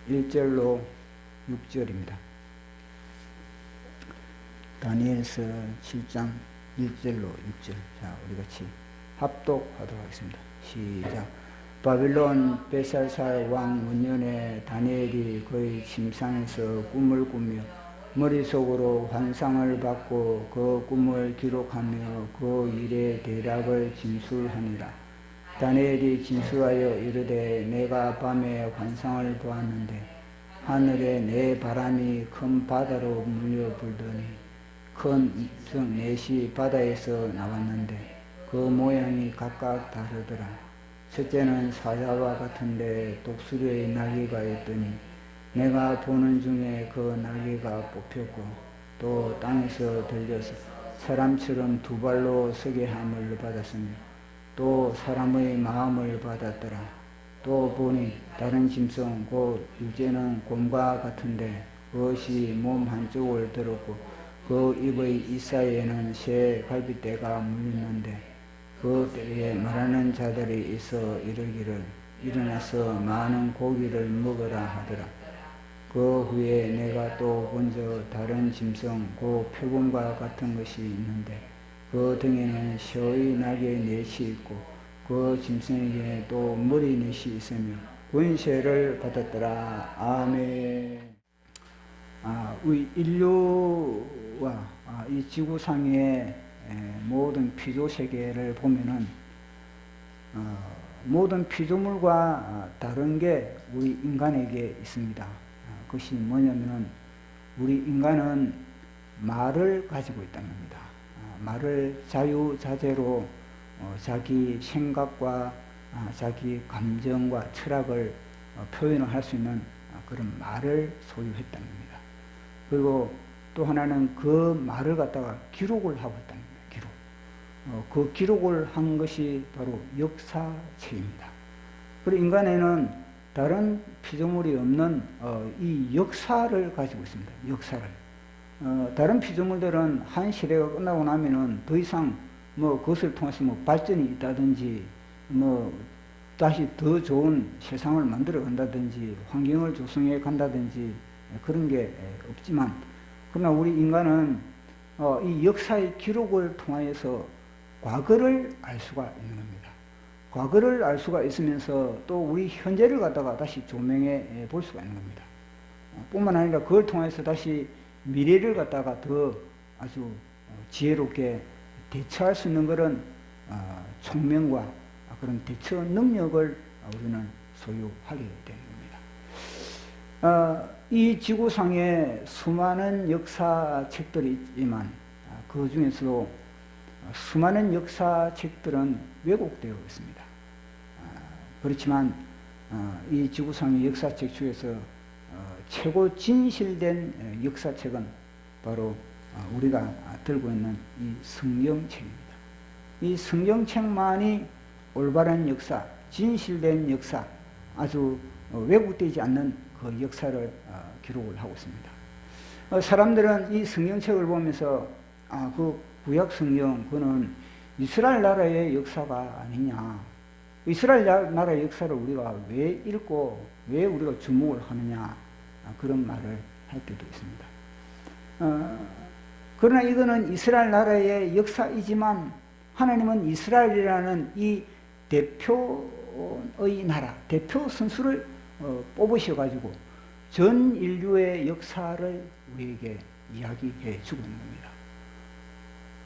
1절로 6절입니다. 다니엘서 7장 1절로 6절. 자, 우리 같이 합독하도록 하겠습니다. 시작. 바빌론 벨사살 왕 문년에 다니엘이 그의 침상에서 꿈을 꾸며 머릿속으로 환상을 받고 그 꿈을 기록하며 그 일의 대략을 진술하니라. 다니엘이 진술하여 이르되 내가 밤에 환상을 보았는데 하늘에 네 바람이 큰 바다로 물려 불더니 큰 넷이 바다에서 나왔는데 그 모양이 각각 다르더라. 첫째는 사자와 같은데 독수리의 날개가 있더니 내가 보는 중에 그 날개가 뽑혔고 또 땅에서 들려서 사람처럼 두 발로 서게 함을 받았으며 또 사람의 마음을 받았더라. 또 보니 다른 짐승 곧 유제는 곰과 같은데 그것이 몸 한쪽을 들었고 그 입의 이사이에는 새 갈빗대가 물렸는데 그 때에 말하는 자들이 있어 이르기를 일어나서 많은 고기를 먹으라 하더라. 그 후에 내가 또 본저 다른 짐승 곧 표범과 같은 것이 있는데 그 등에는 새의 날개 넷이 있고 그 짐승에게 또 머리 넷이 있으며 권세를 받았더라. 아멘. 우리 인류와 이 지구상의 모든 피조 세계를 보면은 모든 피조물과 다른 게 우리 인간에게 있습니다. 그것이 뭐냐면은 우리 인간은 말을 가지고 있다는 겁니다. 말을 자유자재로 자기 생각과 자기 감정과 철학을 표현을 할 수 있는 그런 말을 소유했다는 겁니다. 그리고 또 하나는 그 말을 갖다가 기록을 하고 있다는 겁니다. 그 기록을 한 것이 바로 역사책입니다. 그리고 인간에는 다른 피조물이 없는 이 역사를 가지고 있습니다. 역사를. 다른 피조물들은 한 시대가 끝나고 나면은 더 이상 그것을 통해서 발전이 있다든지 다시 더 좋은 세상을 만들어 간다든지 환경을 조성해 간다든지 그런 게 없지만, 그러나 우리 인간은 이 역사의 기록을 통하여서 과거를 알 수가 있는 겁니다. 과거를 알 수가 있으면서 또 우리 현재를 갖다가 다시 조명해 볼 수가 있는 겁니다. 뿐만 아니라 그걸 통해서 다시 미래를 갖다가 더 아주 지혜롭게 대처할 수 있는 그런 총명과 그런 대처 능력을 우리는 소유하게 되는 겁니다. 이 지구상에 수많은 역사책들이 있지만 그 중에서도 수많은 역사책들은 왜곡되어 있습니다. 그렇지만 이 지구상의 역사책 중에서 최고 진실된 역사책은 바로 우리가 들고 있는 이 성경책입니다. 이 성경책만이 올바른 역사, 진실된 역사, 아주 왜곡되지 않는 그 역사를 기록을 하고 있습니다. 사람들은 이 성경책을 보면서 그 구약 성경, 그거는 이스라엘 나라의 역사가 아니냐, 이스라엘 나라의 역사를 우리가 왜 읽고 왜 우리가 주목을 하느냐, 그런 말을 할 때도 있습니다. 그러나 이거는 이스라엘 나라의 역사이지만 하나님은 이스라엘이라는 이 대표의 나라, 대표 선수를 뽑으셔가지고 전 인류의 역사를 우리에게 이야기해 주고 있는 겁니다.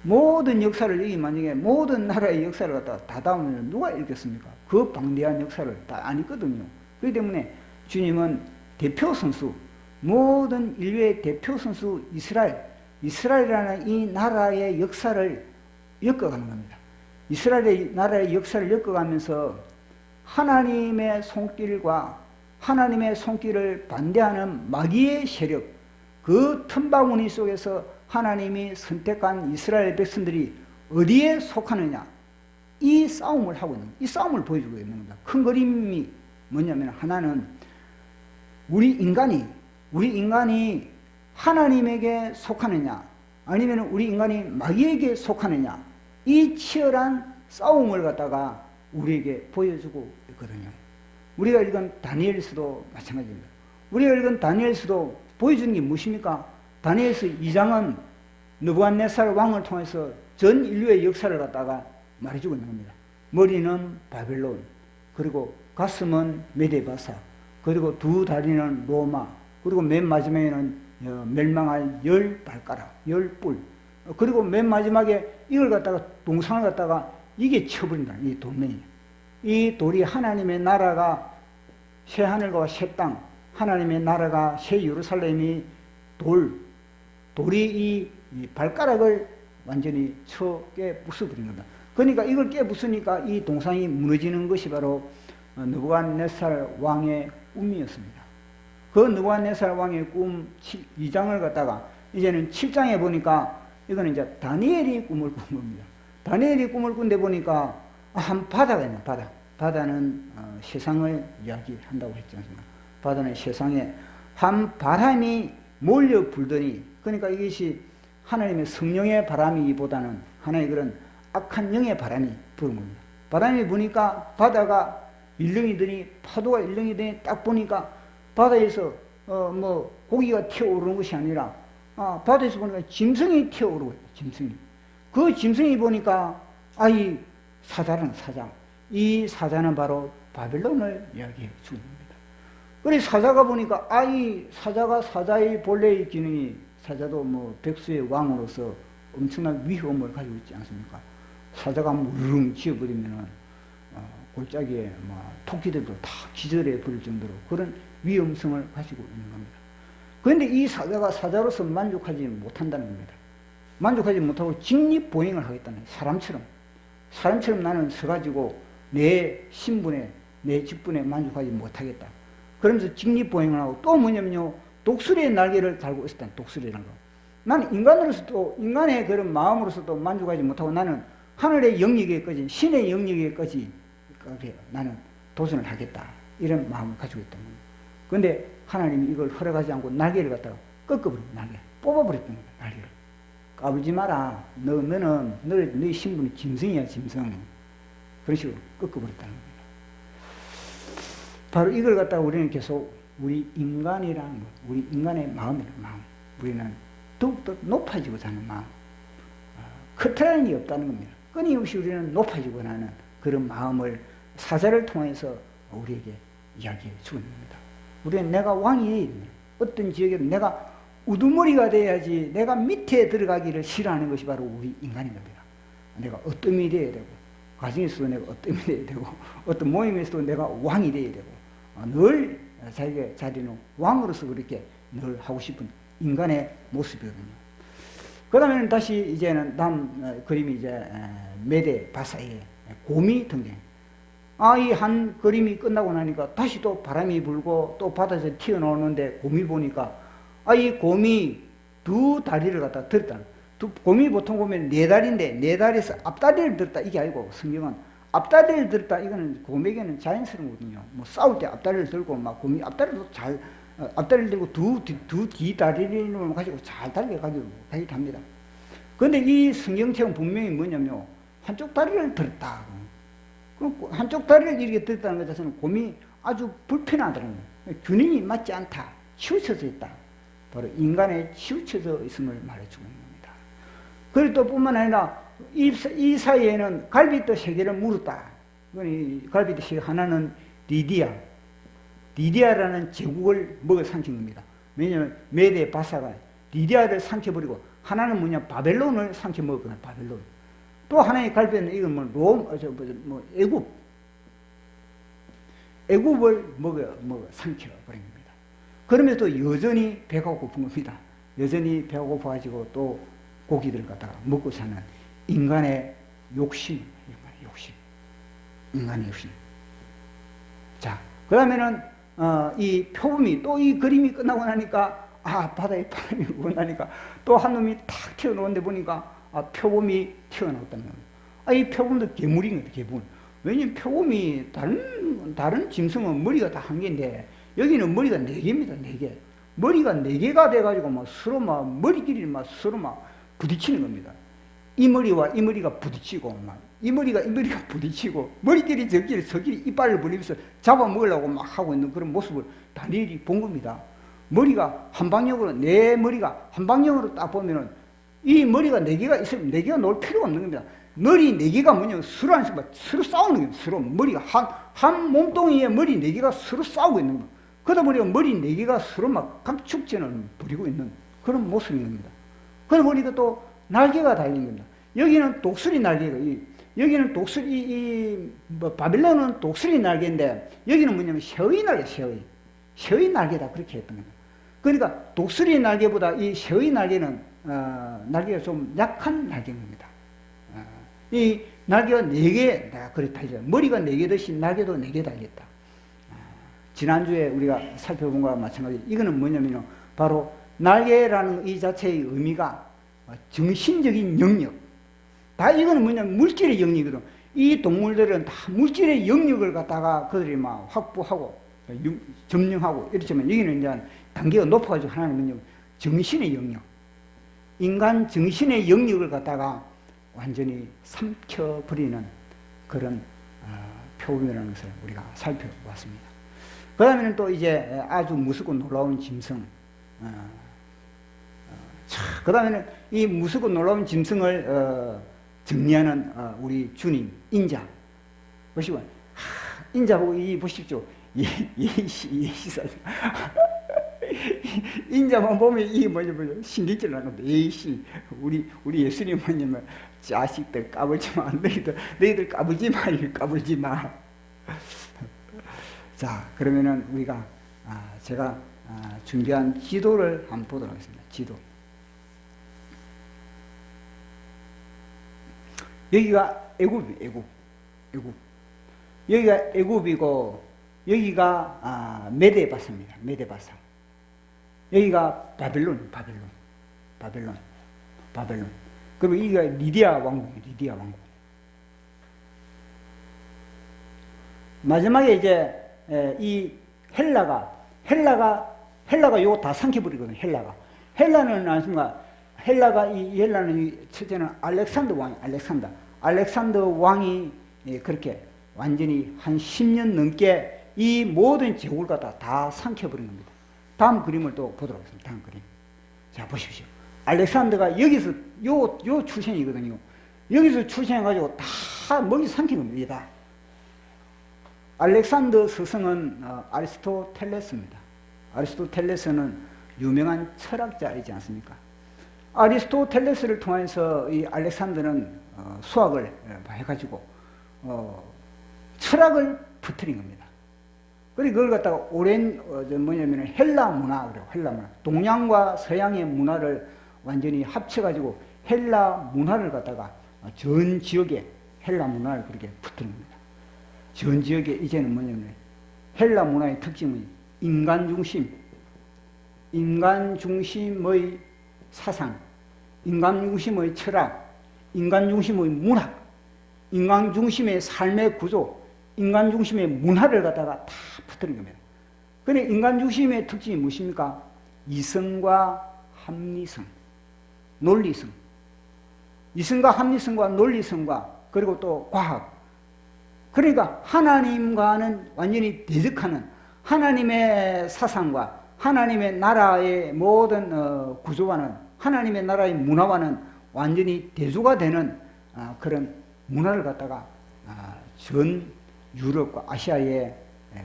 모든 역사를 여기 만약에 모든 나라의 역사를 갖다가 다 담으면 누가 읽겠습니까? 그 방대한 역사를 다 안 읽거든요. 그렇기 때문에 주님은 대표 선수, 모든 인류의 대표 선수 이스라엘이라는 이 나라의 역사를 엮어가는 겁니다. 이스라엘의 나라의 역사를 엮어가면서 하나님의 손길과 하나님의 손길을 반대하는 마귀의 세력, 그 틈바구니 속에서 하나님이 선택한 이스라엘 백성들이 어디에 속하느냐, 이 싸움을 하고 있는, 이 싸움을 보여주고 있는 겁니다. 큰 그림이 뭐냐면, 하나는 우리 인간이 하나님에게 속하느냐, 아니면 우리 인간이 마귀에게 속하느냐, 이 치열한 싸움을 갖다가 우리에게 보여주고 있거든요. 우리가 읽은 다니엘서도 마찬가지입니다. 우리가 읽은 다니엘서도 보여주는 게 무엇입니까? 다니엘서 2장은 느부갓네살 왕을 통해서 전 인류의 역사를 갖다가 말해주고 있는 겁니다. 머리는 바벨론, 그리고 가슴은 메데바사, 그리고 두 다리는 로마, 그리고 맨 마지막에는 멸망할 10발가락, 10뿔, 그리고 맨 마지막에 이걸 갖다가 동상을 갖다가 이게 쳐버린다. 이 돌멩이. 이 돌이 하나님의 나라가 새 하늘과 새 땅, 하나님의 나라가 새 예루살렘이 돌이 이 발가락을 완전히 쳐 깨부숴버린 겁니다. 그러니까 이걸 깨부수니까 이 동상이 무너지는 것이 바로 느부갓네살 왕의 꿈이었습니다. 그 느부갓네살 왕의 꿈 2장을 갖다가 이제는 7장에 보니까 이거는 이제 다니엘이 꿈을 꾼 겁니다. 다니엘이 꿈을 꾼데 보니까 한 바다가 있네. 바다는 세상을 이야기한다고 했지 않습니까? 바다는 세상에 한 바람이 몰려 불더니, 그러니까 이것이 하나님의 성령의 바람이기보다는 하나의 그런 악한 영의 바람이 부는 겁니다. 바람이 부니까 바다가 일렁이더니, 파도가 일렁이더니 딱 보니까 바다에서 고기가 튀어오르는 것이 아니라 바다에서 보니까 짐승이 튀어오르고 있다. 짐승이. 그 짐승이 보니까 이 사자는 사자. 이 사자는 바로 바벨론을 이야기해 주는 겁니다. 그래서 사자가 보니까 이 사자가 사자의 본래의 기능이, 사자도 백수의 왕으로서 엄청난 위험을 가지고 있지 않습니까? 사자가 무릉 지어버리면은 골짜기에 토끼들도 다 기절해 버릴 정도로 그런 위험성을 가지고 있는 겁니다. 그런데 이 사자가 사자로서 만족하지 못한다는 겁니다. 만족하지 못하고 직립보행을 하겠다는 거예요. 사람처럼 나는 서가지고 내 신분에, 내 직분에 만족하지 못하겠다. 그러면서 직립보행을 하고, 또 뭐냐면요, 독수리의 날개를 달고 있었다. 독수리라는 거. 나는 인간으로서도, 인간의 그런 마음으로서도 만족하지 못하고 나는 하늘의 영역에까지, 신의 영역에까지 나는 도전을 하겠다. 이런 마음을 가지고 있다는 겁니다. 그런데 하나님이 이걸 허락하지 않고 날개를 갖다가 꺾어버립니다. 날개. 뽑아버렸다는 거예요. 날개를. 까불지 마라. 너는 너의 신분이 짐승이야, 짐승. 그런 식으로 꺾어버렸다는 겁니다. 바로 이걸 갖다가 우리는 계속 우리 인간이라는 것, 우리 인간의 마음이라는 마음, 우리는 더욱더 높아지고 사는 마음, 커트라인이 없다는 겁니다. 끊임없이 우리는 높아지고 나는 그런 마음을 사자를 통해서 우리에게 이야기해 주는 겁니다. 우리는 내가 왕이, 어떤 지역에도 내가 우두머리가 돼야지, 내가 밑에 들어가기를 싫어하는 것이 바로 우리 인간인 겁니다. 내가 어뜸이 돼야 되고, 가정에서도 내가 어뜸이 돼야 되고, 어떤 모임에서도 내가 왕이 돼야 되고, 늘 자기의 자리는 왕으로서 그렇게 늘 하고 싶은 인간의 모습이거든요. 그 다음에는 다시 이제는 다음 그림이 이제 메데 바사의 곰이 등장. 이 한 그림이 끝나고 나니까 다시 또 바람이 불고 또 바다에서 튀어나오는데 곰이 보니까 이 곰이 두 다리를 갖다 들었다. 곰이 보통 보면 네 다리인데 네 다리에서 앞다리를 들었다 이게 아니고, 성경은 앞다리를 들었다 이거는 곰에게는 자연스러운 거거든요. 싸울 때 앞다리를 들고 곰이 앞다리도 잘 앞다리를 들고 두 뒤다리를 가지고 잘 달려가기도 합니다. 그런데 이 성경책은 분명히 뭐냐면 한쪽 다리를 들었다. 한쪽 다리를 이렇게 들었다는 것 자체는 곰이 아주 불편하다는 거예요. 균형이 맞지 않다. 치우쳐져 있다. 바로 인간의 치우쳐져 있음을 말해주고 있는 겁니다. 그리고 또 뿐만 아니라 이 사이에는 갈빗대 3개를 물었다. 갈빗대 3개, 하나는 리디아라는 제국을 먹어 삼킨 겁니다. 왜냐하면 메데 바사가 리디아를 삼켜버리고, 하나는 뭐냐, 바벨론을 삼켜 먹었거든요. 바벨론. 또 하나의 갈빗대는 이건 애굽을 먹어 삼켜버린 겁니다. 그러면서 여전히 배가 고픈 겁니다. 여전히 배가 고파가지고 또 고기들을 갖다가 먹고 사는 인간의 욕심. 자, 그 다음에는 이 표범이, 또 이 그림이 끝나고 나니까 바다에 바람이 불고 나니까 또 한 놈이 탁 튀어나오는데 보니까 표범이 튀어나왔다는 겁니다. 이 표범도 괴물인 거예요, 괴물. 왜냐면 표범이 다른 짐승은 머리가 다 1개인데 여기는 머리가 4개입니다, 4개. 머리가 4개가 돼가지고 서로 머리끼리 서로 부딪히는 겁니다. 이 머리와 이 머리가 부딪히고, 막, 이 머리가 부딪히고, 머리끼리 저끼리 이빨을 벌리면서 잡아먹으려고 막 하고 있는 그런 모습을 다니엘이 본 겁니다. 머리가 한 방향으로, 내 머리가 한 방향으로 딱 보면은, 이 머리가 네 개가 있으면 네 개가 놓을 필요가 없는 겁니다. 머리 네 개가 뭐냐면 서로 싸우는 거예요. 서로 머리가 한 몸뚱이에 머리 네 개가 서로 싸우고 있는 거예요. 그러다 보니까 머리 네 개가 서로 막 각축전을 벌이고 있는 그런 모습인 겁니다. 그러다 보니까 또 날개가 달린 겁니다. 여기는 독수리 날개가, 여기는 독수리, 바빌론은 독수리 날개인데, 여기는 뭐냐면 새의 날개, 새의 날개다. 그렇게 했던 겁니다. 그러니까 독수리 날개보다 이 새의 날개는, 날개가 좀 약한 날개인 겁니다. 이 날개가 4개, 내가 그래 달려. 머리가 4개듯이 날개도 4개 달렸다. 지난주에 우리가 살펴본 거와 마찬가지. 이거는 뭐냐면요. 바로 날개라는 이 자체의 의미가 정신적인 영역. 다 이거는 뭐냐면 물질의 영역이거든. 이 동물들은 다 물질의 영역을 갖다가 그들이 막 확보하고 점령하고 이렇지만 여기는 이제 단계가 높아가지고 하나는 뭐냐면 정신의 영역. 인간 정신의 영역을 갖다가 완전히 삼켜버리는 그런 표범이라는 것을 우리가 살펴봤습니다. 그 다음에는 또 이제 아주 무섭고 놀라운 짐승. 그 다음에는 이 무섭고 놀라운 짐승을 정리하는 우리 주님, 인자. 보시고, 인자 보고 보십시오. 예시사. 인자만 보면 이게 뭐냐면 신경질 나는 겁니다. 예시. 우리 예수님 뭐냐면 자식들 까불지 마. 너희들 까불지 마. 자, 그러면은 우리가 제가 준비한 지도를 한번 보도록 하겠습니다. 지도. 여기가 애굽. 여기가 애굽이고 여기가 메데바사입니다. 메데바사. 여기가 바벨론. 그리고 여기가 리디아 왕국이에요. 마지막에 이제 이 헬라가 요거 다 삼켜버리거든요. 헬라는 아십니까? 헬라는 첫째는 알렉산더 왕이 그렇게 완전히 한 10년 넘게 이 모든 제국을 갖다 다 삼켜버린 겁니다. 다음 그림을 또 보도록 하겠습니다. 다음 그림. 자, 보십시오. 알렉산더가 여기서 요 출생이거든요. 여기서 출생해가지고 다 먹이 삼킨 겁니다. 알렉산더 스승은 아리스토텔레스입니다. 아리스토텔레스는 유명한 철학자이지 않습니까? 아리스토텔레스를 통해서 이 알렉산더는 수학을 해가지고 철학을 퍼뜨린 겁니다. 그리고 그걸 갖다가 오랜 뭐냐면 헬라 문화, 동양과 서양의 문화를 완전히 합쳐가지고 헬라 문화를 갖다가 전 지역에 헬라 문화를 그렇게 퍼뜨린 겁니다. 전 지역에 이제는 뭐냐면 헬라 문화의 특징은 인간 중심의 사상, 인간 중심의 철학, 인간 중심의 문학, 인간 중심의 삶의 구조, 인간 중심의 문화를 갖다가 다 퍼뜨린 겁니다. 그런데 인간 중심의 특징이 무엇입니까? 이성과 합리성, 논리성. 이성과 합리성과 논리성과 그리고 또 과학. 그러니까 하나님과는 완전히 대적하는 하나님의 사상과 하나님의 나라의 모든 구조와는 하나님의 나라의 문화와는 완전히 대조가 되는 그런 문화를 갖다가 전 유럽과 아시아에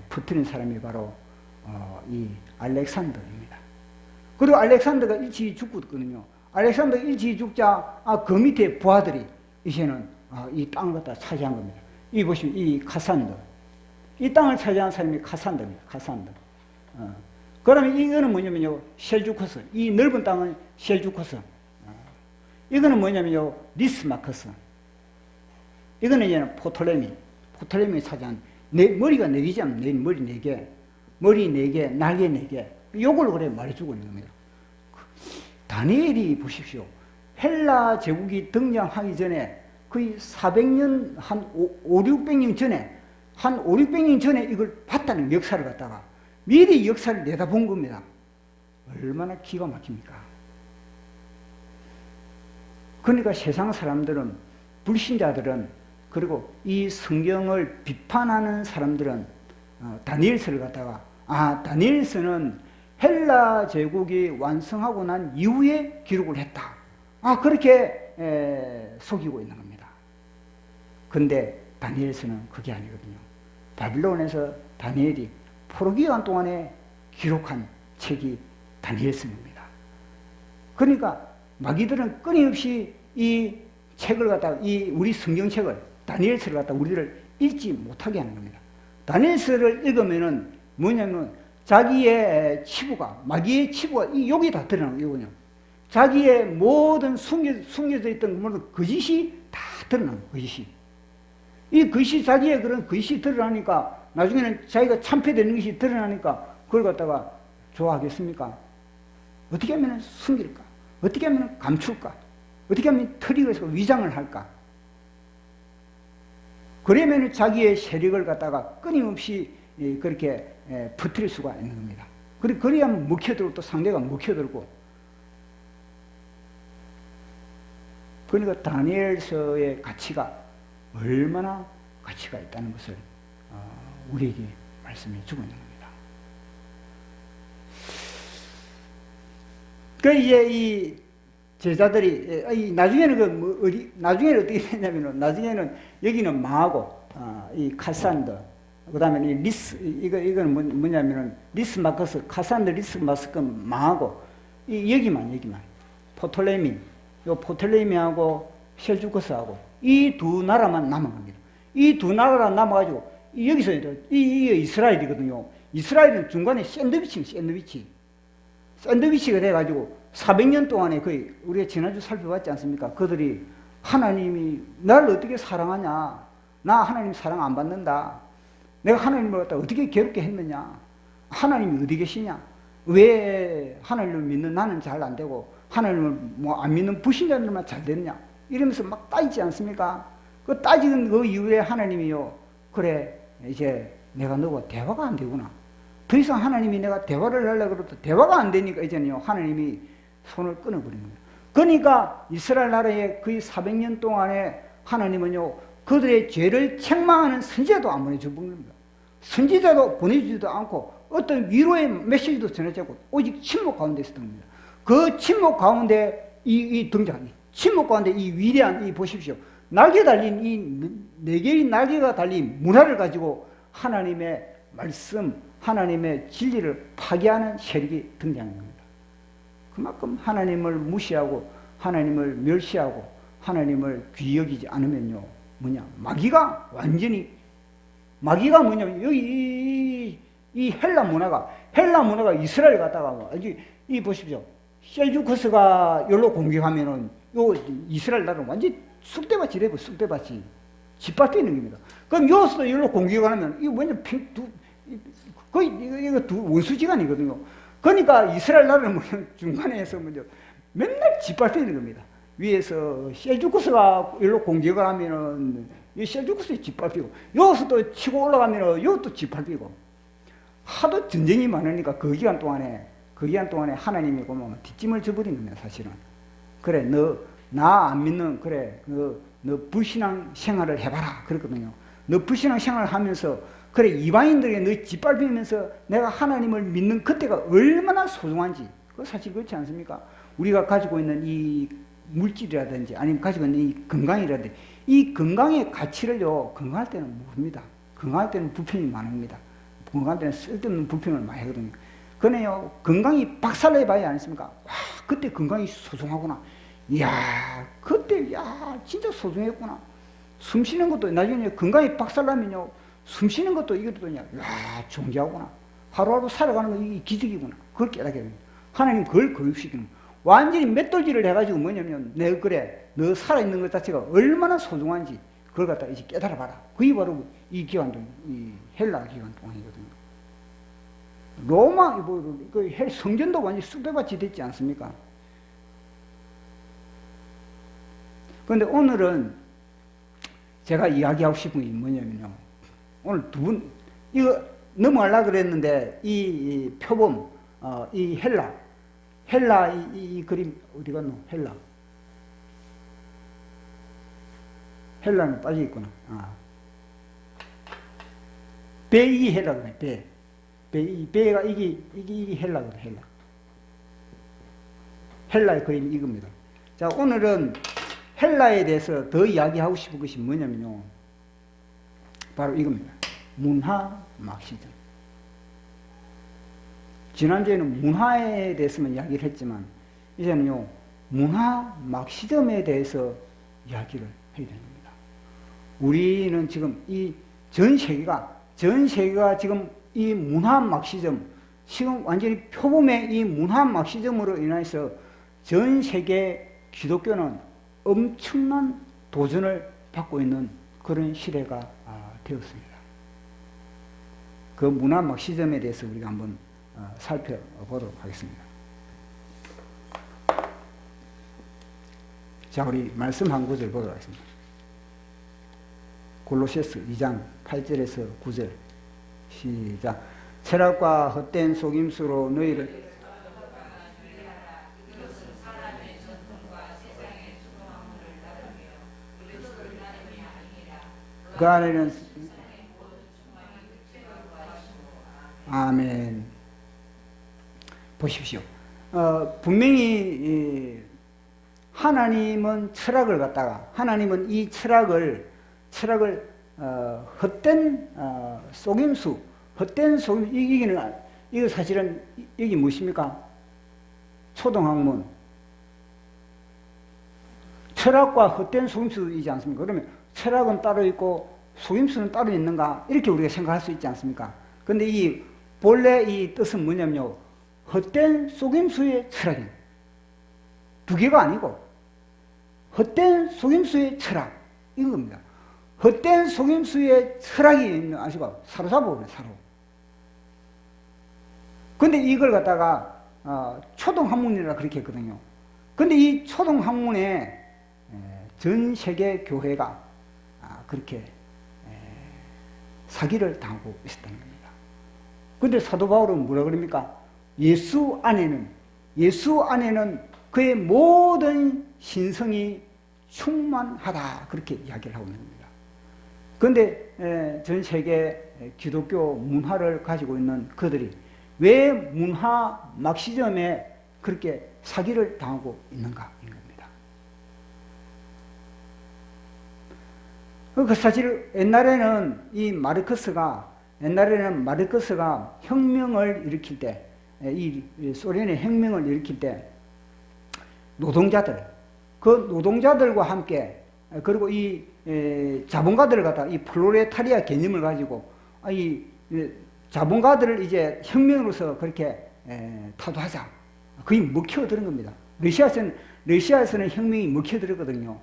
퍼뜨린 사람이 바로 이 알렉산더입니다. 그리고 알렉산더가 일찍이 죽거든요. 알렉산더 일찍이 죽자 그 밑에 부하들이 이제는 이 땅을 갖다 차지한 겁니다. 이 보시면 이 카산더, 이 땅을 차지한 사람이 카산더입니다. 그러면 이거는 뭐냐면요, 셀주코스. 이 넓은 땅은 셀주코스. 이거는 뭐냐면요, 리스마커스. 이거는 이제는 포톨레미 차지한 머리가 4개잖아요. 머리 4개, 날개 4개. 요걸 그래 말해주고 있는 겁니다. 다니엘이 보십시오. 헬라 제국이 등장하기 전에 거의 400년, 한 500~600년 전에, 한 500~600년 전에 이걸 봤다는 역사를 갖다가 미리 역사를 내다본 겁니다. 얼마나 기가 막힙니까? 그러니까 세상 사람들은, 불신자들은, 그리고 이 성경을 비판하는 사람들은 다니엘서를 갖다가 다니엘서는 헬라 제국이 완성하고 난 이후에 기록을 했다. 그렇게 속이고 있는 겁니다. 근데 다니엘서는 그게 아니거든요. 바빌론에서 다니엘이 포로기간 동안에 기록한 책이 다니엘서입니다. 그러니까 마귀들은 끊임없이 이 책을 갖다가, 이 우리 성경책을, 다니엘서를 갖다가 우리를 읽지 못하게 하는 겁니다. 다니엘서를 읽으면은 뭐냐면 자기의 치부가, 마귀의 치부가 여기 다 드러나는 거거든요. 자기의 모든 숨겨져 있던 모든 거짓이 다 드러나는 거예요. 거짓이. 이 거짓이, 자기의 그런 거짓이 드러나니까 나중에는 자기가 참패되는 것이 드러나니까 그걸 갖다가 좋아하겠습니까? 어떻게 하면 숨길까? 어떻게 하면 감출까? 어떻게 하면 트릭을 위장을 할까? 그러면 자기의 세력을 갖다가 끊임없이 그렇게 퍼뜨릴 수가 있는 겁니다. 그래야 먹혀들고 또 상대가 먹혀들고. 그러니까 다니엘서의 가치가 얼마나 가치가 있다는 것을 우리에게 말씀해 주고 있는 겁니다. 그 이제 이 제자들이 나중에는 나중에는 어떻게 되냐면은, 나중에는 여기는 망하고 이 카산더, 그다음에 이 리스, 이거는 뭐냐면은 리스마커스, 카산더 리스마커스 망하고 여기만 포톨레미, 요 포톨레미하고 셀주커스하고 이 두 나라만 남은 겁니다. 이 두 나라가 남아가지고 여기서 이게 이스라엘이거든요. 이스라엘은 중간에 샌드위치가 돼가지고 400년 동안에 거의, 우리가 지난주 살펴봤지 않습니까? 그들이 하나님이 나를 어떻게 사랑하냐? 나 하나님 사랑 안 받는다. 내가 하나님을 갖다 어떻게 괴롭게 했느냐? 하나님이 어디 계시냐? 왜 하나님을 믿는 나는 잘 안 되고 하나님을 안 믿는 불신자들만 잘 되느냐? 이러면서 막 따지지 않습니까? 그 따지는 그 이후에 하나님이요, 그래 이제 내가 너와 대화가 안 되구나. 더 이상 하나님이 내가 대화를 하려고 그래도 대화가 안 되니까 이제는요, 하나님이 손을 끊어버린 거예요. 그러니까 이스라엘 나라의 거의 400년 동안에 하나님은요, 그들의 죄를 책망하는 선지자도 안 보내주는 겁니다. 선지자도 보내주지도 않고 어떤 위로의 메시지도 전하지 않고 오직 침묵 가운데 있었던 겁니다. 그 침묵 가운데 이 등장, 침묵 가운데 이 위대한, 이 보십시오. 날개 달린 이 4개의 날개가 달린 문화를 가지고 하나님의 말씀, 하나님의 진리를 파괴하는 세력이 등장한 겁니다. 그만큼 하나님을 무시하고 하나님을 멸시하고 하나님을 귀히 여기지 않으면요, 마귀가 뭐냐면 여기 이 헬라 문화가 이스라엘 갔다가 이 보십시오. 셀주커스가 여기로 공격하면은 요 이스라엘 나라는 완전히 쑥대밭이 되고 쑥대밭이 짓밟히는 겁니다. 그럼 여기서 여기로 공격을 하면 이거 거의 이거 두 원수지간이거든요. 그러니까 이스라엘 나라는 중간에서 맨날 짓밟히는 겁니다. 위에서 셀주쿠스가 여기로 공격을 하면은 이 셀주쿠스에 짓밟히고, 여기서 또 치고 올라가면은 이것도 짓밟히고, 하도 전쟁이 많으니까 그 기간 동안에 하나님이 보면 뒷짐을 져버린 겁니다, 사실은. 그래, 나 안 믿는, 그래, 너 불신앙 생활을 해봐라. 그랬거든요. 너 불신앙 생활을 하면서, 그래, 이방인들에게 너 짓밟히면서 내가 하나님을 믿는 그때가 얼마나 소중한지, 그거 사실 그렇지 않습니까? 우리가 가지고 있는 이 물질이라든지, 아니면 가지고 있는 이 건강이라든지, 이 건강의 가치를요, 건강할 때는 모릅니다. 건강할 때는 불평이 많습니다. 건강할 때는 쓸데없는 불평을 많이 하거든요. 그네요, 건강이 박살내 봐야 않습니까? 와, 그때 건강이 소중하구나. 이야, 그때, 진짜 소중했구나. 숨 쉬는 것도, 나중에 건강이 박살나면요, 숨 쉬는 것도 이것도, 존귀하구나. 하루하루 살아가는 거, 이게 기적이구나. 그걸 깨닫게 됩니다. 하나님 그걸 교육시키는 거예요. 완전히 맷돌질을 해가지고 뭐냐면, 너 살아있는 것 자체가 얼마나 소중한지, 그걸 갖다 이제 깨달아봐라. 그게 바로 이 기간 동안, 이 헬라 기간 동안이거든요. 로마, 성전도 완전히 쑥대밭이 됐지 않습니까? 그런데 오늘은 제가 이야기하고 싶은 게 뭐냐면요. 오늘 이거 넘어가려고 그랬는데, 이 표범, 이 헬라 이 그림, 어디 갔노? 헬라. 헬라는 빠져 있구나. 베이 헬라 그래. 베가 이게 헬라거든. 헬라의 거인이 이겁니다. 자, 오늘은 헬라에 대해서 더 이야기하고 싶은 것이 뭐냐면요, 바로 이겁니다. 문화 막시즘. 지난주에는 문화에 대해서만 이야기를 했지만 이제는요, 문화 막시즘에 대해서 이야기를 해야 됩니다. 우리는 지금 이 전 세계가 지금 이 문화 막시즘, 지금 완전히 표범의 이 문화 막시즘으로 인해서 전 세계 기독교는 엄청난 도전을 받고 있는 그런 시대가 되었습니다. 그 문화 막시즘에 대해서 우리가 한번 살펴보도록 하겠습니다. 자, 우리 말씀 한 구절 보도록 하겠습니다. 골로새서 2장 8절에서 9절 시작. 철학과 헛된 속임수로 너희를 그 안에는 아멘. 보십시오. 분명히 하나님은 철학을 갖다가 하나님은 이 철학을 헛된 속임수, 이거 사실은 이게 무엇입니까? 초등학문. 철학과 헛된 속임수이지 않습니까? 그러면 철학은 따로 있고 속임수는 따로 있는가? 이렇게 우리가 생각할 수 있지 않습니까? 근데 이 본래 이 뜻은 뭐냐면요, 헛된 속임수의 철학이 두 개가 아니고 헛된 속임수의 철학, 이겁니다. 헛된 속임수의 철학이 아시고 사로잡아버려요, 사로. 근데 이걸 갖다가 초등학문이라 그렇게 했거든요. 근데 이 초등학문에 전 세계 교회가 그렇게 사기를 당하고 있었다는 겁니다. 근데 사도 바울은 뭐라 그럽니까? 예수 안에는 그의 모든 신성이 충만하다, 그렇게 이야기를 하고 있는 겁니다. 그런데 전 세계 기독교 문화를 가지고 있는 그들이 왜 문화 막시즘에 그렇게 사기를 당하고 있는가 인 겁니다. 그 사실 옛날에는 마르크스가 혁명을 일으킬 때, 이 소련의 혁명을 일으킬 때 노동자들과 함께, 그리고 이 자본가들을 갖다 이 플로레타리아 개념을 가지고 이 자본가들을 이제 혁명으로서 그렇게 타도하자, 거의 먹혀들은 겁니다. 러시아에서는 혁명이 먹혀들었거든요.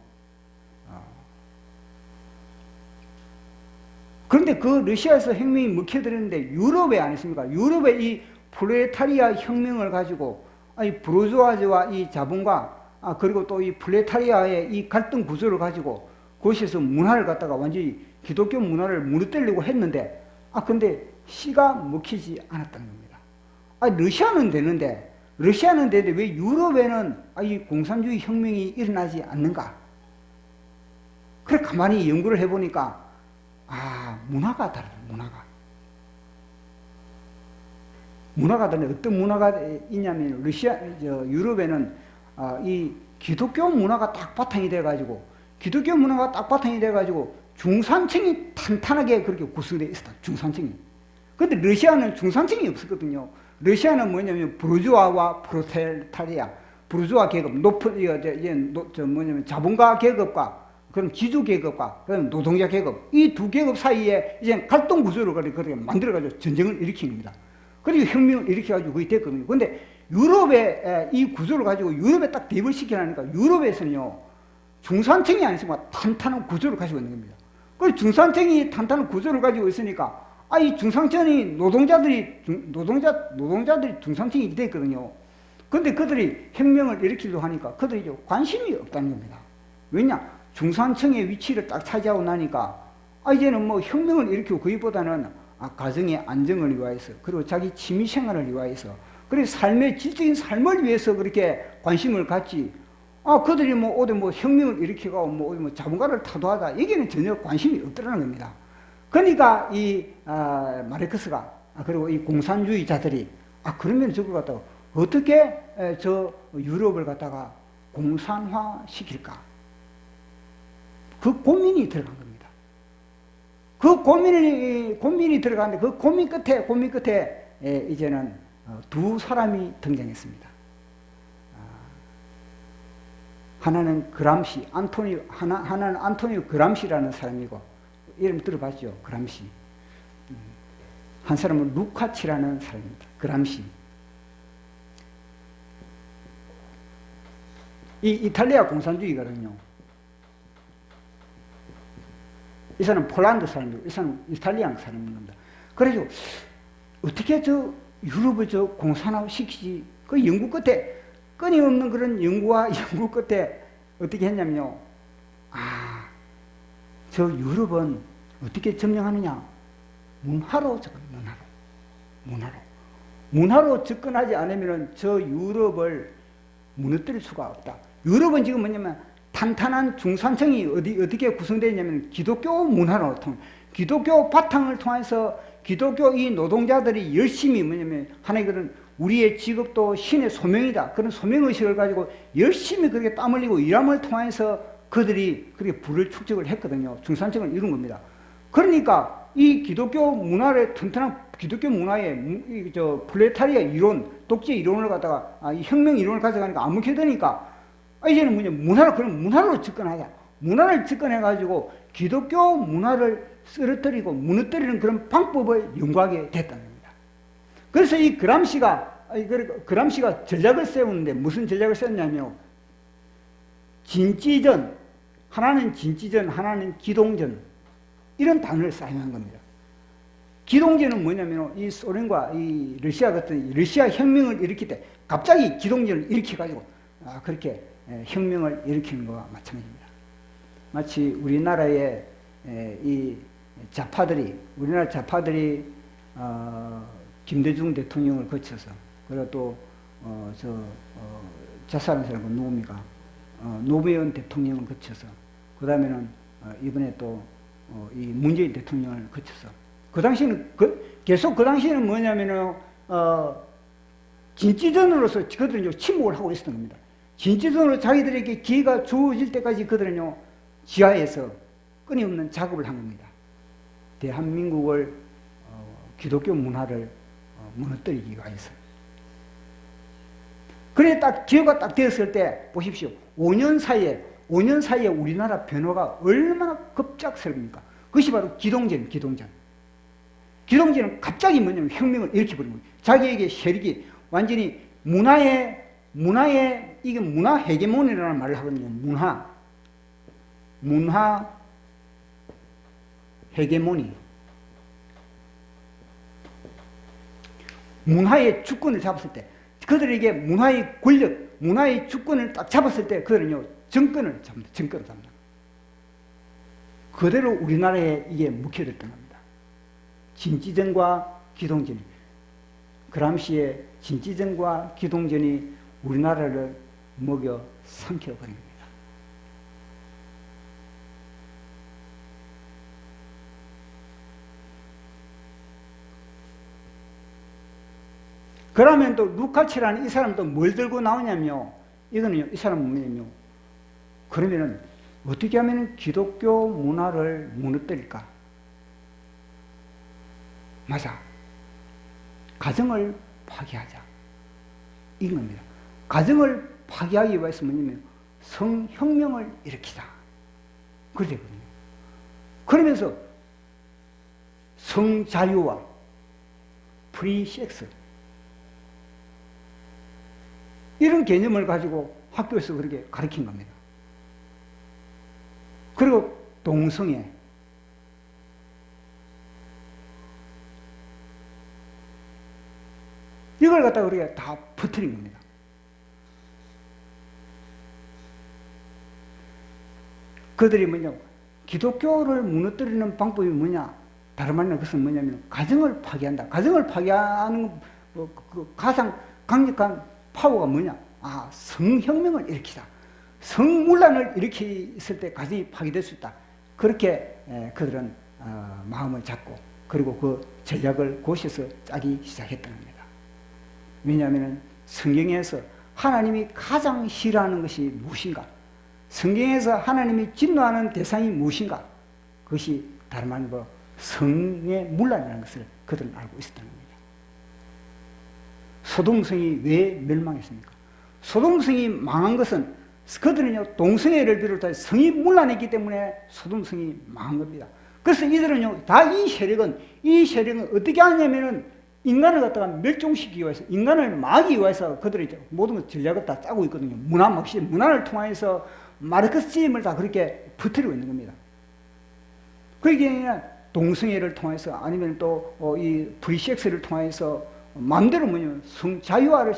그런데 그 러시아에서 혁명이 먹혀들었는데 유럽에 안 했습니까? 유럽에 이 플로레타리아 혁명을 가지고 이 부르주아즈와 이 자본가, 그리고 또 이 플로레타리아의 이 갈등 구조를 가지고 그곳에서 문화를 갖다가 완전히 기독교 문화를 무너뜨리려고 했는데, 근데 씨가 먹히지 않았다는 겁니다. 러시아는 되는데 왜 유럽에는 이 공산주의 혁명이 일어나지 않는가? 그래 가만히 연구를 해보니까 문화가 다르다. 문화가 다른데 어떤 문화가 있냐면 유럽에는 이 기독교 문화가 딱 바탕이 돼가지고 중산층이 탄탄하게 그렇게 구성되어 있었다. 중산층이. 근데 러시아는 중산층이 없었거든요. 러시아는 뭐냐면 부르주아와 프로레타리아, 부르주아 계급, 자본가 계급과 그럼 지주 계급과 그럼 노동자 계급, 이 두 계급 사이에 이제 갈등 구조를 그렇게 만들어가지고 전쟁을 일으킨 겁니다. 그리고 혁명을 일으켜가지고 그게 됐거든요. 근데 유럽의 이 구조를 가지고 유럽에 딱 대입을 시키려니까 유럽에서는요, 중산층이 아니지만 탄탄한 구조를 가지고 있는 겁니다. 그 중산층이 탄탄한 구조를 가지고 있으니까 이 중산층이 노동자들이 중산층이 됐거든요. 근데 그들이 혁명을 일으키려고 하니까 그들이 관심이 없다는 겁니다. 왜냐? 중산층의 위치를 딱 차지하고 나니까 이제는 뭐 혁명을 일으키고 그것보다는 가정의 안정을 위하여서, 그리고 자기 취미생활을 위하여서, 그리고 질적인 삶을 위해서 그렇게 관심을 갖지, 그들이 뭐 어디 뭐 혁명을 일으키고 뭐 어디 뭐 자본가를 타도하다 여기는 전혀 관심이 없더라는 겁니다. 그러니까 이 마르크스가 그리고 이 공산주의자들이 그러면 저걸 갖다가 어떻게 저 유럽을 갖다가 공산화 시킬까? 그 고민이 들어간 겁니다. 그 고민이 들어가는데 그 고민 끝에 이제는 두 사람이 등장했습니다. 하나는 그람시, 하나는 안토니오 그람시라는 사람이고, 이름 들어봤죠? 그람시. 한 사람은 루카치라는 사람입니다. 그람시. 이 이탈리아 공산주의거든요. 이 사람은 폴란드 사람이고, 이 사람은 이탈리아 사람인 겁니다. 그래서 어떻게 저 유럽을 저 공산화 시키지? 그 연구 끝에 끊임없는 그런 연구 끝에 어떻게 했냐면요. 저 유럽은 어떻게 점령하느냐? 문화로 접근, 문화로 접근하지 않으면 저 유럽을 무너뜨릴 수가 없다. 유럽은 지금 뭐냐면 탄탄한 중산층이 어떻게 구성되어 있냐면 기독교 문화로 기독교 바탕을 통해서 기독교 이 노동자들이 열심히 뭐냐면 하나의 그런 우리의 직업도 신의 소명이다. 그런 소명의식을 가지고 열심히 그렇게 땀 흘리고 일함을 통해서 그들이 그렇게 부를 축적을 했거든요. 중산층을 이룬 겁니다. 그러니까 이 기독교 문화를 튼튼한 기독교 문화의 저 플레타리아 이론, 독재 이론을 갖다가 이 혁명 이론을 가져가니까 안 먹혀 되니까 이제는 뭐냐 문화로 접근하자. 문화를 접근해가지고 기독교 문화를 쓰러뜨리고 무너뜨리는 그런 방법을 연구하게 됐다는 겁니다. 그래서 이 그람시가 전략을 세우는데 무슨 전략을 세웠냐면 진지전, 하나는 진지전, 하나는 기동전 이런 단어를 사용한 겁니다. 기동전은 뭐냐면 이 소련과 이 러시아 같은 러시아 혁명을 일으킬 때 갑자기 기동전을 일으켜가지고 그렇게 혁명을 일으키는 것과 마찬가지입니다. 마치 우리나라의 이 우리나라 좌파들이 김대중 대통령을 거쳐서 그리고 또 자살한 사람은 누굽니까? 노무현 대통령을 거쳐서 그 다음에는 이번에 또 이 문재인 대통령을 거쳐서 그 당시에는 계속 그 당시에는 뭐냐면은 진지전으로서 그들은 침묵을 하고 있었던 겁니다. 진지전으로 자기들에게 기회가 주어질 때까지 그들은요 지하에서 끊임없는 작업을 한 겁니다. 대한민국을 기독교 문화를 무너뜨리기 위해서. 그래 딱 기회가 딱 되었을 때 보십시오. 5년 사이에 우리나라 변화가 얼마나 급작스럽습니까? 그것이 바로 기동전은 갑자기 뭐냐면 혁명을 일으켜버린 거예요. 자기에게 세력이 완전히 문화의 이게 문화 헤게모니라는 말을 하거든요. 문화 헤게모니. 문화의 주권을 잡았을 때 그들에게 문화의 권력, 문화의 주권을 딱 잡았을 때 그들은요 정권을 잡는다. 그대로 우리나라에 이게 묵혀졌던 겁니다. 진지전과 기동전이 그람시의 진지전과 기동전이 우리나라를 먹여 삼켜버린 겁니다. 그러면 또 루카치라는 이 사람도 뭘 들고 나오냐면요. 이거는요, 이 사람은 뭐냐면요. 그러면은 어떻게 하면 기독교 문화를 무너뜨릴까? 맞아. 가정을 파괴하자. 이겁니다. 가정을 파괴하기 위해서 뭐냐면 성혁명을 일으키자. 그러거든요. 그러면서 성자유와 프리섹스 이런 개념을 가지고 학교에서 그렇게 가르친 겁니다. 그리고 동성애 이걸 갖다가 우리가 다 퍼뜨린 겁니다. 그들이 뭐냐 기독교를 무너뜨리는 방법이 뭐냐 다른 말로 그것은 뭐냐면 가정을 파괴한다. 가정을 파괴하는 그 가장 강력한 파워가 뭐냐? 성혁명을 일으키자. 성문란을 일으켰을 때 가정이 파괴될 수 있다. 그렇게 그들은 마음을 잡고 그리고 그 전략을 고시에서 짜기 시작했다는 겁니다. 왜냐하면 성경에서 하나님이 가장 싫어하는 것이 무엇인가? 성경에서 하나님이 진노하는 대상이 무엇인가? 그것이 다름 아니고 성의 문란이라는 것을 그들은 알고 있었다는 겁니다. 소돔성이 왜 멸망했습니까? 소돔성이 망한 것은 그들은요, 동성애를 비롯해 성이 문란했기 때문에 소돔성이 망한 겁니다. 그래서 이들은요, 이 세력은 어떻게 하냐면은 인간을 갖다가 멸종시키기 위해서, 인간을 막기 위해서 그들이 모든 것 전략을 다 짜고 있거든요. 문화를 통해서 마르크시즘을 다 그렇게 퍼뜨리고 있는 겁니다. 그게 동성애를 통해서 아니면 또 이 프리섹스를 통해서 마음대로 자유화를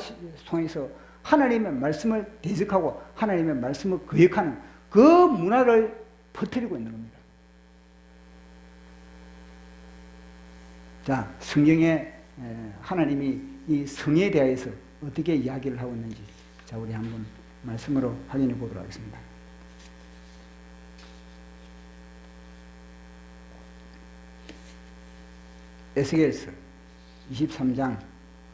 통해서 하나님의 말씀을 대적하고 하나님의 말씀을 거역하는 그 문화를 퍼뜨리고 있는 겁니다. 자, 성경에 하나님이 이 성에 대해서 어떻게 이야기를 하고 있는지, 자, 우리 한번 말씀으로 확인해 보도록 하겠습니다. 에스겔서 23장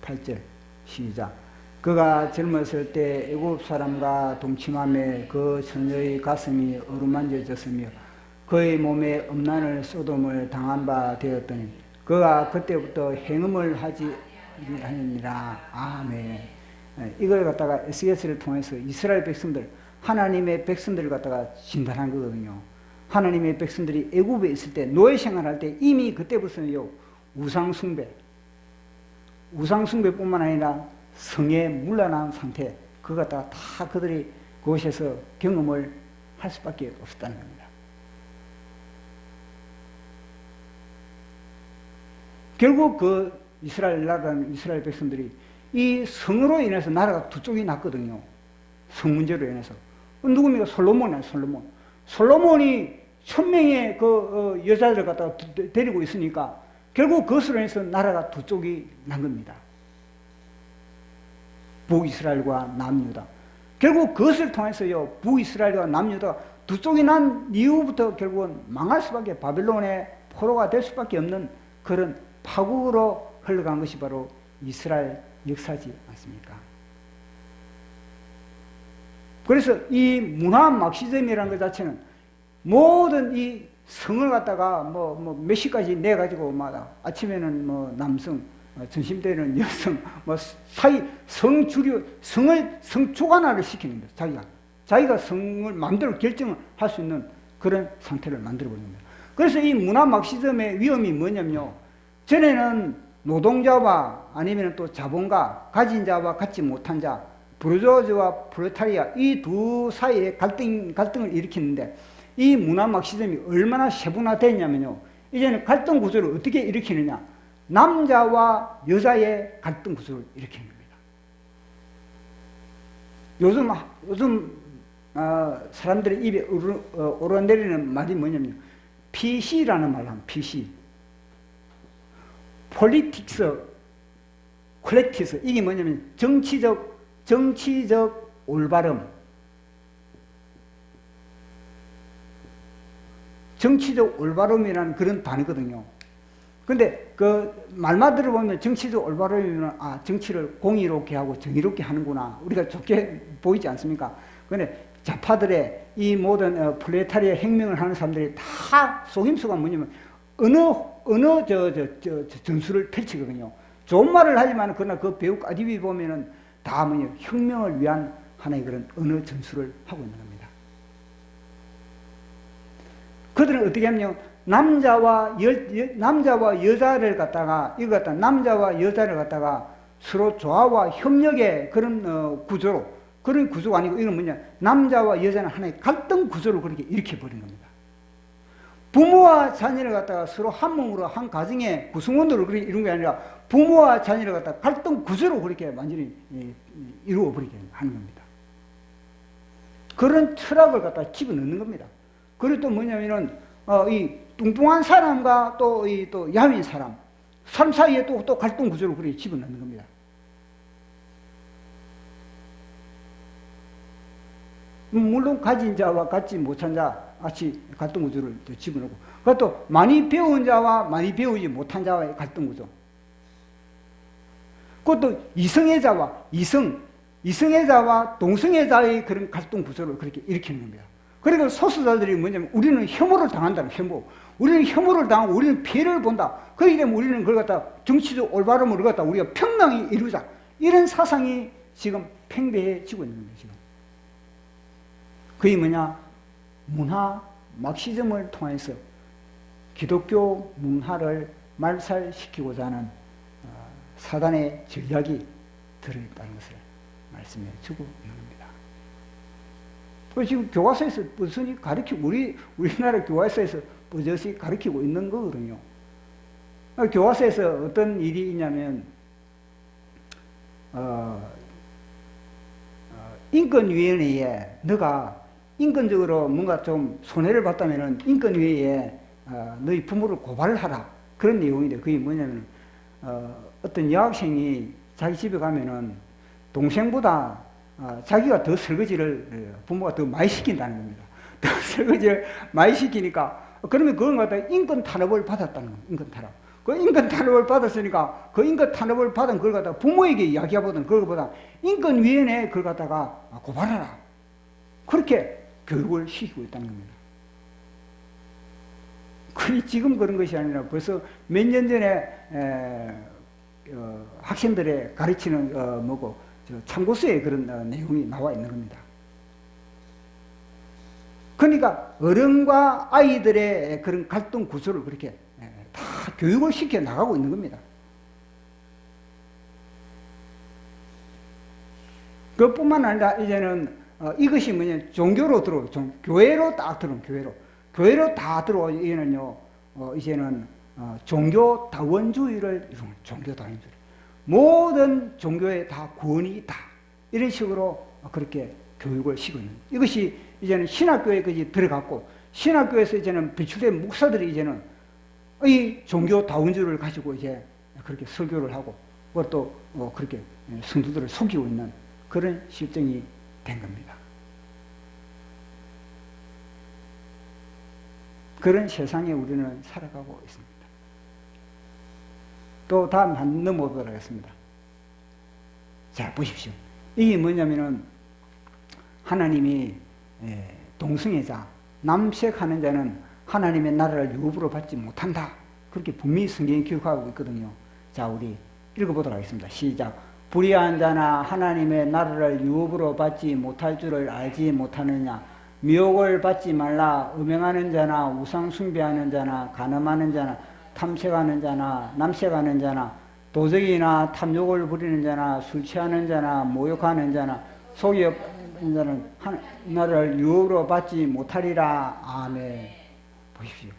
8절 시작. 그가 젊었을 때 애굽 사람과 동침함에 그 처녀의 가슴이 어루만져졌으며 그의 몸에 음란을 소돔을 당한 바 되었더니 그가 그때부터 행음을 하지 아니니라. 아멘. 이걸 갖다가 에스겔서를 통해서 이스라엘 백성들, 하나님의 백성들을 갖다가 진단한 거거든요. 하나님의 백성들이 애굽에 있을 때, 노예 생활할 때 이미 그때부터는요, 우상숭배뿐만 아니라 성에 물러난 상태, 그거 갖다가 다 그들이 그곳에서 경험을 할 수밖에 없었다는 겁니다. 결국 그 이스라엘 나라는 이스라엘 백성들이 이 성으로 인해서 나라가 두 쪽이 났거든요. 성 문제로 인해서. 누굽니까? 솔로몬이에요, 솔로몬. 솔로몬이 1000명의 그 여자들을 갖다가 데리고 있으니까 결국 그것으로 인해서 나라가 두 쪽이 난 겁니다. 북이스라엘과 남유다. 결국 그것을 통해서요, 북이스라엘과 남유다가 두 쪽이 난 이후부터 결국은 망할 수밖에, 바벨론의 포로가 될 수밖에 없는 그런 파국으로 흘러간 것이 바로 이스라엘 역사지 않습니까? 그래서 이 문화 막시즘이라는 것 자체는 모든 이 성을 갖다가 몇 시까지 내가지고 아침에는 남성, 점심 때는 여성, 성주관화를 시키는 거예요. 자기가 성을 마음대로 결정을 할 수 있는 그런 상태를 만들어버리는 거예요. 그래서 이 문화 막시즘의 위험이 뭐냐면요, 전에는 노동자와 아니면 또 자본가, 가진 자와 갖지 못한 자, 부르주아와 프롤레타리아, 이 두 사이에 갈등을 일으키는데, 이 문화 막시즘이 얼마나 세분화됐냐면요, 이제는 갈등 구조를 어떻게 일으키느냐, 남자와 여자의 갈등 구조를 일으키는 겁니다. 요즘 사람들의 입에 오르내리는 말이 뭐냐면 PC라는 말을 합니다. PC. Politics, Correctness. 이게 뭐냐면 정치적 올바름. 정치적 올바름이라는 그런 단어거든요. 근데 그 말만 들어보면 정치적 올바름이면 정치를 공의롭게 하고 정의롭게 하는구나, 우리가 좋게 보이지 않습니까? 근데 좌파들의 이 모든 프롤레타리아 혁명을 하는 사람들이 다 속임수가 뭐냐면 어느 전술을 펼치거든요. 좋은 말을 하지만 그러나 그 배우 까디비 보면은 다 혁명을 위한 하나의 그런 언어 전술을 하고 있는 겁니다. 그들은 어떻게 하냐면 남자와 여자를 갖다가 남자와 여자를 갖다가 서로 조화와 협력의 그런 그런 구조가 아니고, 이건 뭐냐, 남자와 여자는 하나의 갈등 구조를 그렇게 일으켜 버린 겁니다. 부모와 자녀를 갖다가 서로 한 몸으로 한 가정의 구성원으로 그렇게 이룬 게 아니라 부모와 자녀를 갖다가 갈등 구조로 그렇게 완전히 이루어 버리게 하는 겁니다. 그런 철학을 갖다 집어넣는 겁니다. 그리고 또 뭐냐면은 이 뚱뚱한 사람과 또 야윈 사람 사이에 또 갈등 구조를 그렇게 집어넣는 겁니다. 물론 가진 자와 갖지 못한 자 같이 갈등 구조를 집어넣고, 그것도 많이 배운 자와 많이 배우지 못한 자와의 갈등 구조. 그것도 이성의 자와 이성의 자와 동성의 자의 그런 갈등 구조를 그렇게 일으키는 겁니다. 그리고 소수자들이 뭐냐면 우리는 혐오를 당한다는 혐오. 우리는 혐오를 당하고 우리는 피해를 본다. 그렇기 때문에 우리는 그걸 갖다 정치적 올바름을 갖다 우리가 평등히 이루자. 이런 사상이 지금 팽배해지고 있는 겁니다. 지금. 그게 뭐냐? 문화 막시즘을 통해서 기독교 문화를 말살시키고자 하는 사단의 전략이 들어있다는 것을 말씀해 주고 있는 겁니다. 지금 교과서에서 무슨 가르치고, 우리나라 교과서에서 버젓이 가르치고 있는 거거든요. 교과서에서 어떤 일이 있냐면, 인권위원회에 너가 인권적으로 뭔가 좀 손해를 봤다면은 인권위에 너희 부모를 고발하라. 그런 내용인데, 그게 뭐냐면, 어떤 여학생이 자기 집에 가면은 동생보다 자기가 더 설거지를 부모가 더 많이 시킨다는 겁니다. 더 설거지를 많이 시키니까, 그러면 그건 갖다 인권 탄압을 받았다는 겁니다. 인권 탄압. 그 인권 탄압을 받았으니까 그 인권 탄압을 받은 걸 갖다가 부모에게 이야기하거든. 그거보다 인권위원회에 그걸 갖다가 고발하라. 그렇게 교육을 시키고 있다는 겁니다. 그게 지금 그런 것이 아니라 벌써 몇 년 전에 학생들의 가르치는 참고서에 그런 내용이 나와 있는 겁니다. 그러니까 어른과 아이들의 그런 갈등 구조를 그렇게 다 교육을 시켜 나가고 있는 겁니다. 그것뿐만 아니라 이제는 이것이 뭐냐, 종교로 들어오고, 교회로 딱 들어오고, 교회로 다 들어오고, 이제는 종교 다원주의를 이루는 종교 다원주의. 모든 종교에 다 구원이 있다. 이런 식으로 그렇게 교육을 시키고 있는. 이것이 이제는 신학교에까지 들어갔고, 신학교에서 이제는 배출된 목사들이 이제는 이 종교 다원주의를 가지고 이제 그렇게 설교를 하고, 그것도 그렇게 성도들을 속이고 있는 그런 실정이 된 겁니다. 그런 세상에 우리는 살아가고 있습니다. 또 다음 한 넘어보도록 하겠습니다. 자, 보십시오. 이게 뭐냐면은 하나님이 동성애자, 남색하는 자는 하나님의 나라를 유업으로 받지 못한다. 그렇게 분명히 성경이 기록하고 있거든요. 자, 우리 읽어보도록 하겠습니다. 시작. 불의한 자나 하나님의 나라를 유업으로 받지 못할 줄을 알지 못하느냐. 미혹을 받지 말라. 음행하는 자나 우상 숭배하는 자나 간음하는 자나 탐색하는 자나 남색하는 자나 도적이나 탐욕을 부리는 자나 술 취하는 자나 모욕하는 자나 속이 없는 자는 나라를 유업으로 받지 못하리라. 아멘. 보십시오.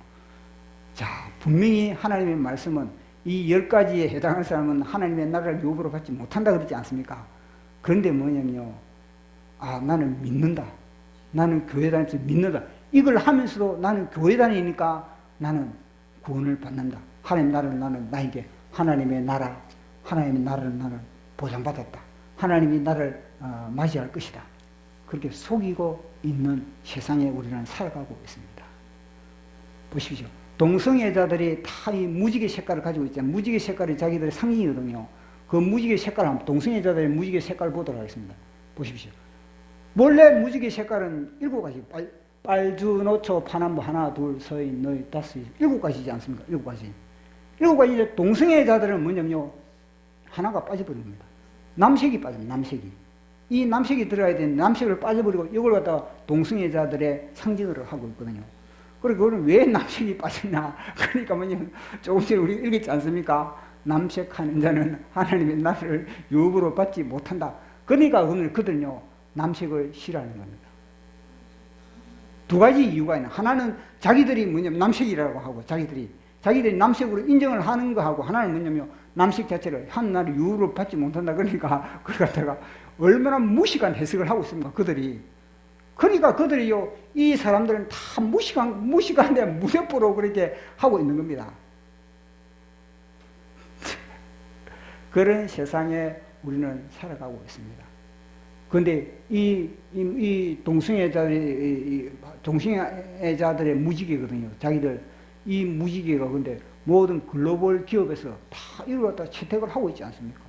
자, 분명히 하나님의 말씀은 이 10가지에 해당하는 사람은 하나님의 나라를 유업으로 받지 못한다 그러지 않습니까? 그런데 뭐냐면요, 나는 믿는다. 나는 교회 다니면서 믿는다. 이걸 하면서도 나는 교회 다니니까 나는 구원을 받는다. 하나님 나라를 나는 나에게 하나님의 나라를 나는 보장받았다. 하나님이 나를 맞이할 것이다. 그렇게 속이고 있는 세상에 우리는 살아가고 있습니다. 보십시오. 동성애자들이 다 이 무지개 색깔을 가지고 있잖아요. 무지개 색깔이 자기들의 상징이거든요. 그 무지개 색깔, 동성애자들의 무지개 색깔을 보도록 하겠습니다. 보십시오. 원래 무지개 색깔은 7가지. 빨주노초 파남보 하나 둘 서인 너희 다섯 7가지지 않습니까? 7가지. 7가지. 동성애자들은 뭐냐면요, 하나가 빠져버린 겁니다. 남색이 빠집니다. 남색이. 이 남색이 들어가야 되는데 남색을 빠져버리고 이걸 갖다가 동성애자들의 상징으로 하고 있거든요. 그리고 그건 왜 남색이 빠졌나? 그러니까 뭐냐면 조금 전에 우리 읽었지 않습니까? 남색하는 자는 하나님의 나라를 유업으로 받지 못한다. 그러니까 오늘 그들은요, 남색을 싫어하는 겁니다. 2가지 이유가 있나. 하나는 자기들이 뭐냐면 남색이라고 하고 자기들이 남색으로 인정을 하는 거하고, 하나는 뭐냐면 남색 자체를 하나를 유업으로 받지 못한다. 그러니까 그걸 갖다가 얼마나 무식한 해석을 하고 있습니까? 그들이. 그러니까 그들이요, 이 사람들은 다 무식한데 무대뽀로 그렇게 하고 있는 겁니다. 그런 세상에 우리는 살아가고 있습니다. 근데 이 동성애자들의 무지개거든요. 자기들 이 무지개가 근데 모든 글로벌 기업에서 다 이걸 갖다 채택을 하고 있지 않습니까?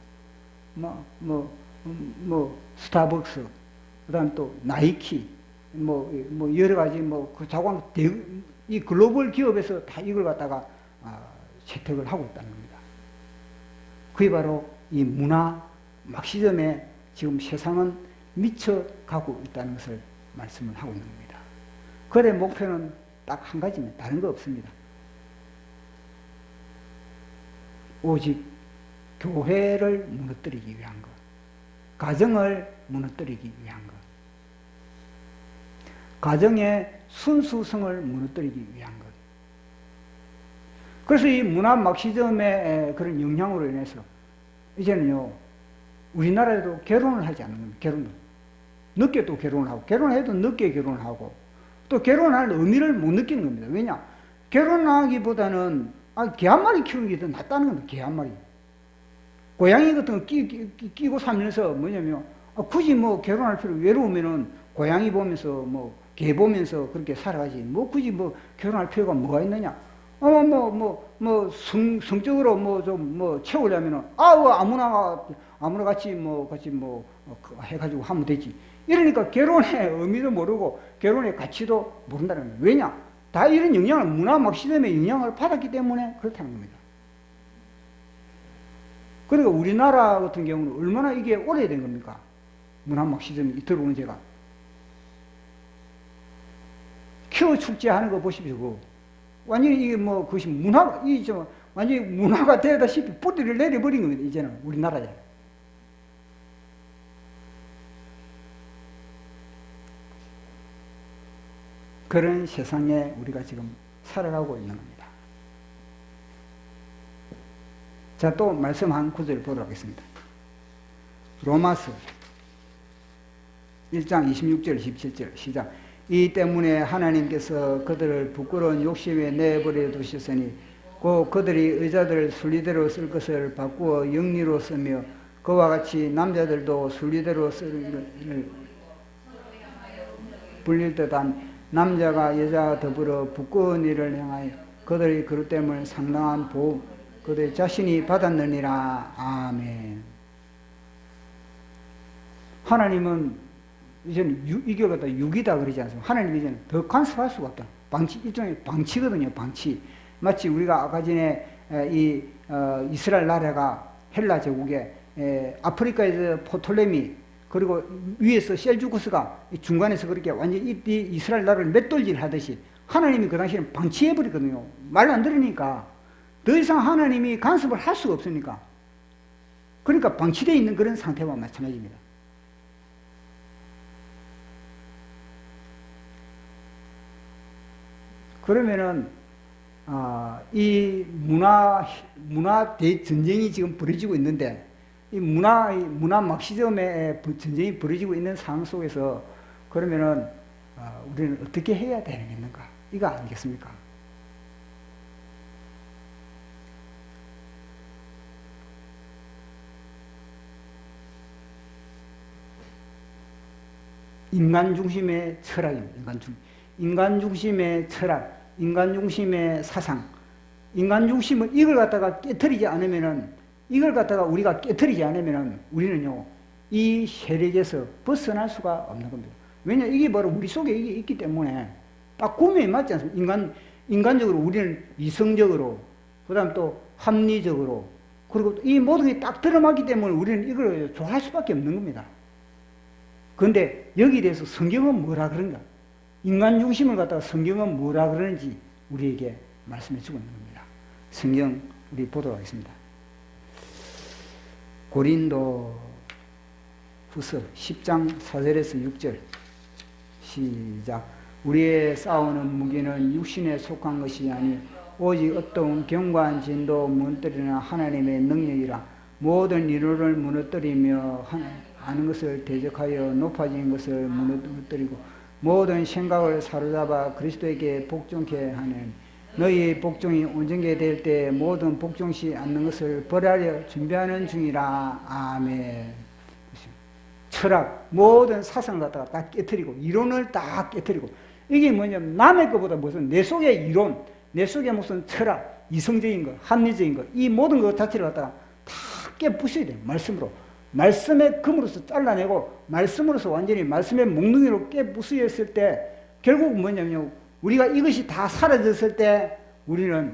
스타벅스, 그다음 또 나이키, 여러 가지 그 자관 이 글로벌 기업에서 다 이걸 갖다가 채택을 하고 있다는 겁니다. 그게 바로 이 문화 막시즘에 지금 세상은 미쳐가고 있다는 것을 말씀을 하고 있는 겁니다. 그의 목표는 딱 한 가지입니다. 다른 거 없습니다. 오직 교회를 무너뜨리기 위한 것, 가정을 무너뜨리기 위한 것, 가정의 순수성을 무너뜨리기 위한 것. 그래서 이 문화 막시즘의 그런 영향으로 인해서 이제는요, 우리나라에도 결혼을 하지 않는 겁니다. 결혼을. 늦게 또 결혼을 하고, 결혼해도 늦게 결혼을 하고, 또 결혼할 의미를 못 느끼는 겁니다. 왜냐? 결혼하기보다는 개 한 마리 키우는 게 더 낫다는 겁니다. 개 한 마리. 고양이 같은 거 끼고 살면서 뭐냐면, 굳이 결혼할 필요, 외로우면은 고양이 보면서 개 보면서 그렇게 살아가지. 굳이 결혼할 필요가 뭐가 있느냐? 성적으로 채우려면은, 아무나 같이 해가지고 하면 되지. 이러니까 결혼의 의미도 모르고 결혼의 가치도 모른다는 거예요. 왜냐? 다 이런 영향을, 문화 막시즘의 영향을 받았기 때문에 그렇다는 겁니다. 그러니까 우리나라 같은 경우는 얼마나 이게 오래된 겁니까? 문화 막시즘이 들어오는 제가. 키워 축제 하는 거 보십시오. 완전히 이게 그것이 완전히 문화가 되다시피 뿌리를 내려버린 겁니다. 이제는 우리나라에. 그런 세상에 우리가 지금 살아가고 있는 겁니다. 자, 또 말씀 한 구절 보도록 하겠습니다. 로마서 1장 26절 27절 시작. 이 때문에 하나님께서 그들을 부끄러운 욕심에 내버려 두셨으니 곧 그들이 의자들을 순리대로 쓸 것을 바꾸어 영리로 쓰며 그와 같이 남자들도 순리대로 쓸 불릴 듯한 남자가 여자와 더불어 부끄러운 일을 행하여 그들의 그릇됨을 상당한 복 그들 자신이 받았느니라. 아멘. 하나님은 이제는 이걸 갖다 육이다 그러지 않습니까? 하나님은 이제는 더 간섭할 수가 없다. 일종의 방치거든요. 방치. 마치 우리가 아까 전에 이스라엘 나라가 헬라 제국에 아프리카에서 포톨레미 그리고 위에서 셀주쿠스가 중간에서 그렇게 완전히 이스라엘 나라를 맷돌질 하듯이 하나님이 그 당시에는 방치해버리거든요. 말 안 들으니까. 더 이상 하나님이 간섭을 할 수가 없으니까. 그러니까 방치되어 있는 그런 상태와 마찬가지입니다. 그러면은 이 문화 대전쟁이 지금 벌어지고 있는데 이 문화 막시즘의 전쟁이 벌어지고 있는 상황 속에서 그러면은 우리는 어떻게 해야 되겠는가? 이거 아니겠습니까? 인간 중심의 철학입니다. 인간 중심의 철학, 인간 중심의 사상, 인간 중심을 이걸 갖다가 깨트리지 않으면은 이걸 갖다가 우리가 깨트리지 않으면은 우리는요 이 세력에서 벗어날 수가 없는 겁니다. 왜냐 이게 바로 우리 속에 이게 있기 때문에 딱 구매에 맞지 않습니까? 인간적으로 우리는 이성적으로 그다음 또 합리적으로 그리고 이 모든 게 딱 들어맞기 때문에 우리는 이걸 좋아할 수밖에 없는 겁니다. 그런데 여기에 대해서 성경은 뭐라 그런가? 인간 중심을 갖다가 성경은 뭐라 그러는지 우리에게 말씀해 주고 있는 겁니다. 성경 우리 보도록 하겠습니다. 고린도 후서 10장 4절에서 6절 시작. 우리의 싸우는 무기는 육신에 속한 것이 아니 오직 어떤 견고한 진도 무너뜨리는 하나님의 능력이라. 모든 이론을 무너뜨리며 아는 것을 대적하여 높아진 것을 무너뜨리고 모든 생각을 사로잡아 그리스도에게 복종케 하는 너희 복종이 온전케 될 때 모든 복종시 않는 것을 벌하려 준비하는 중이라. 아멘. 철학, 모든 사상을 갖다가 다 깨트리고 이론을 다 깨트리고 이게 뭐냐면 남의 것보다 무슨 내 속의 이론, 내 속에 무슨 철학, 이성적인 것, 합리적인 것, 이 모든 것 자체를 갖다가 다 깨부셔야 돼요. 말씀으로. 말씀의 금으로서 잘라내고 말씀으로서 완전히 말씀의 몽둥이로 깨부수었을 때 결국 뭐냐면요. 우리가 이것이 다 사라졌을 때 우리는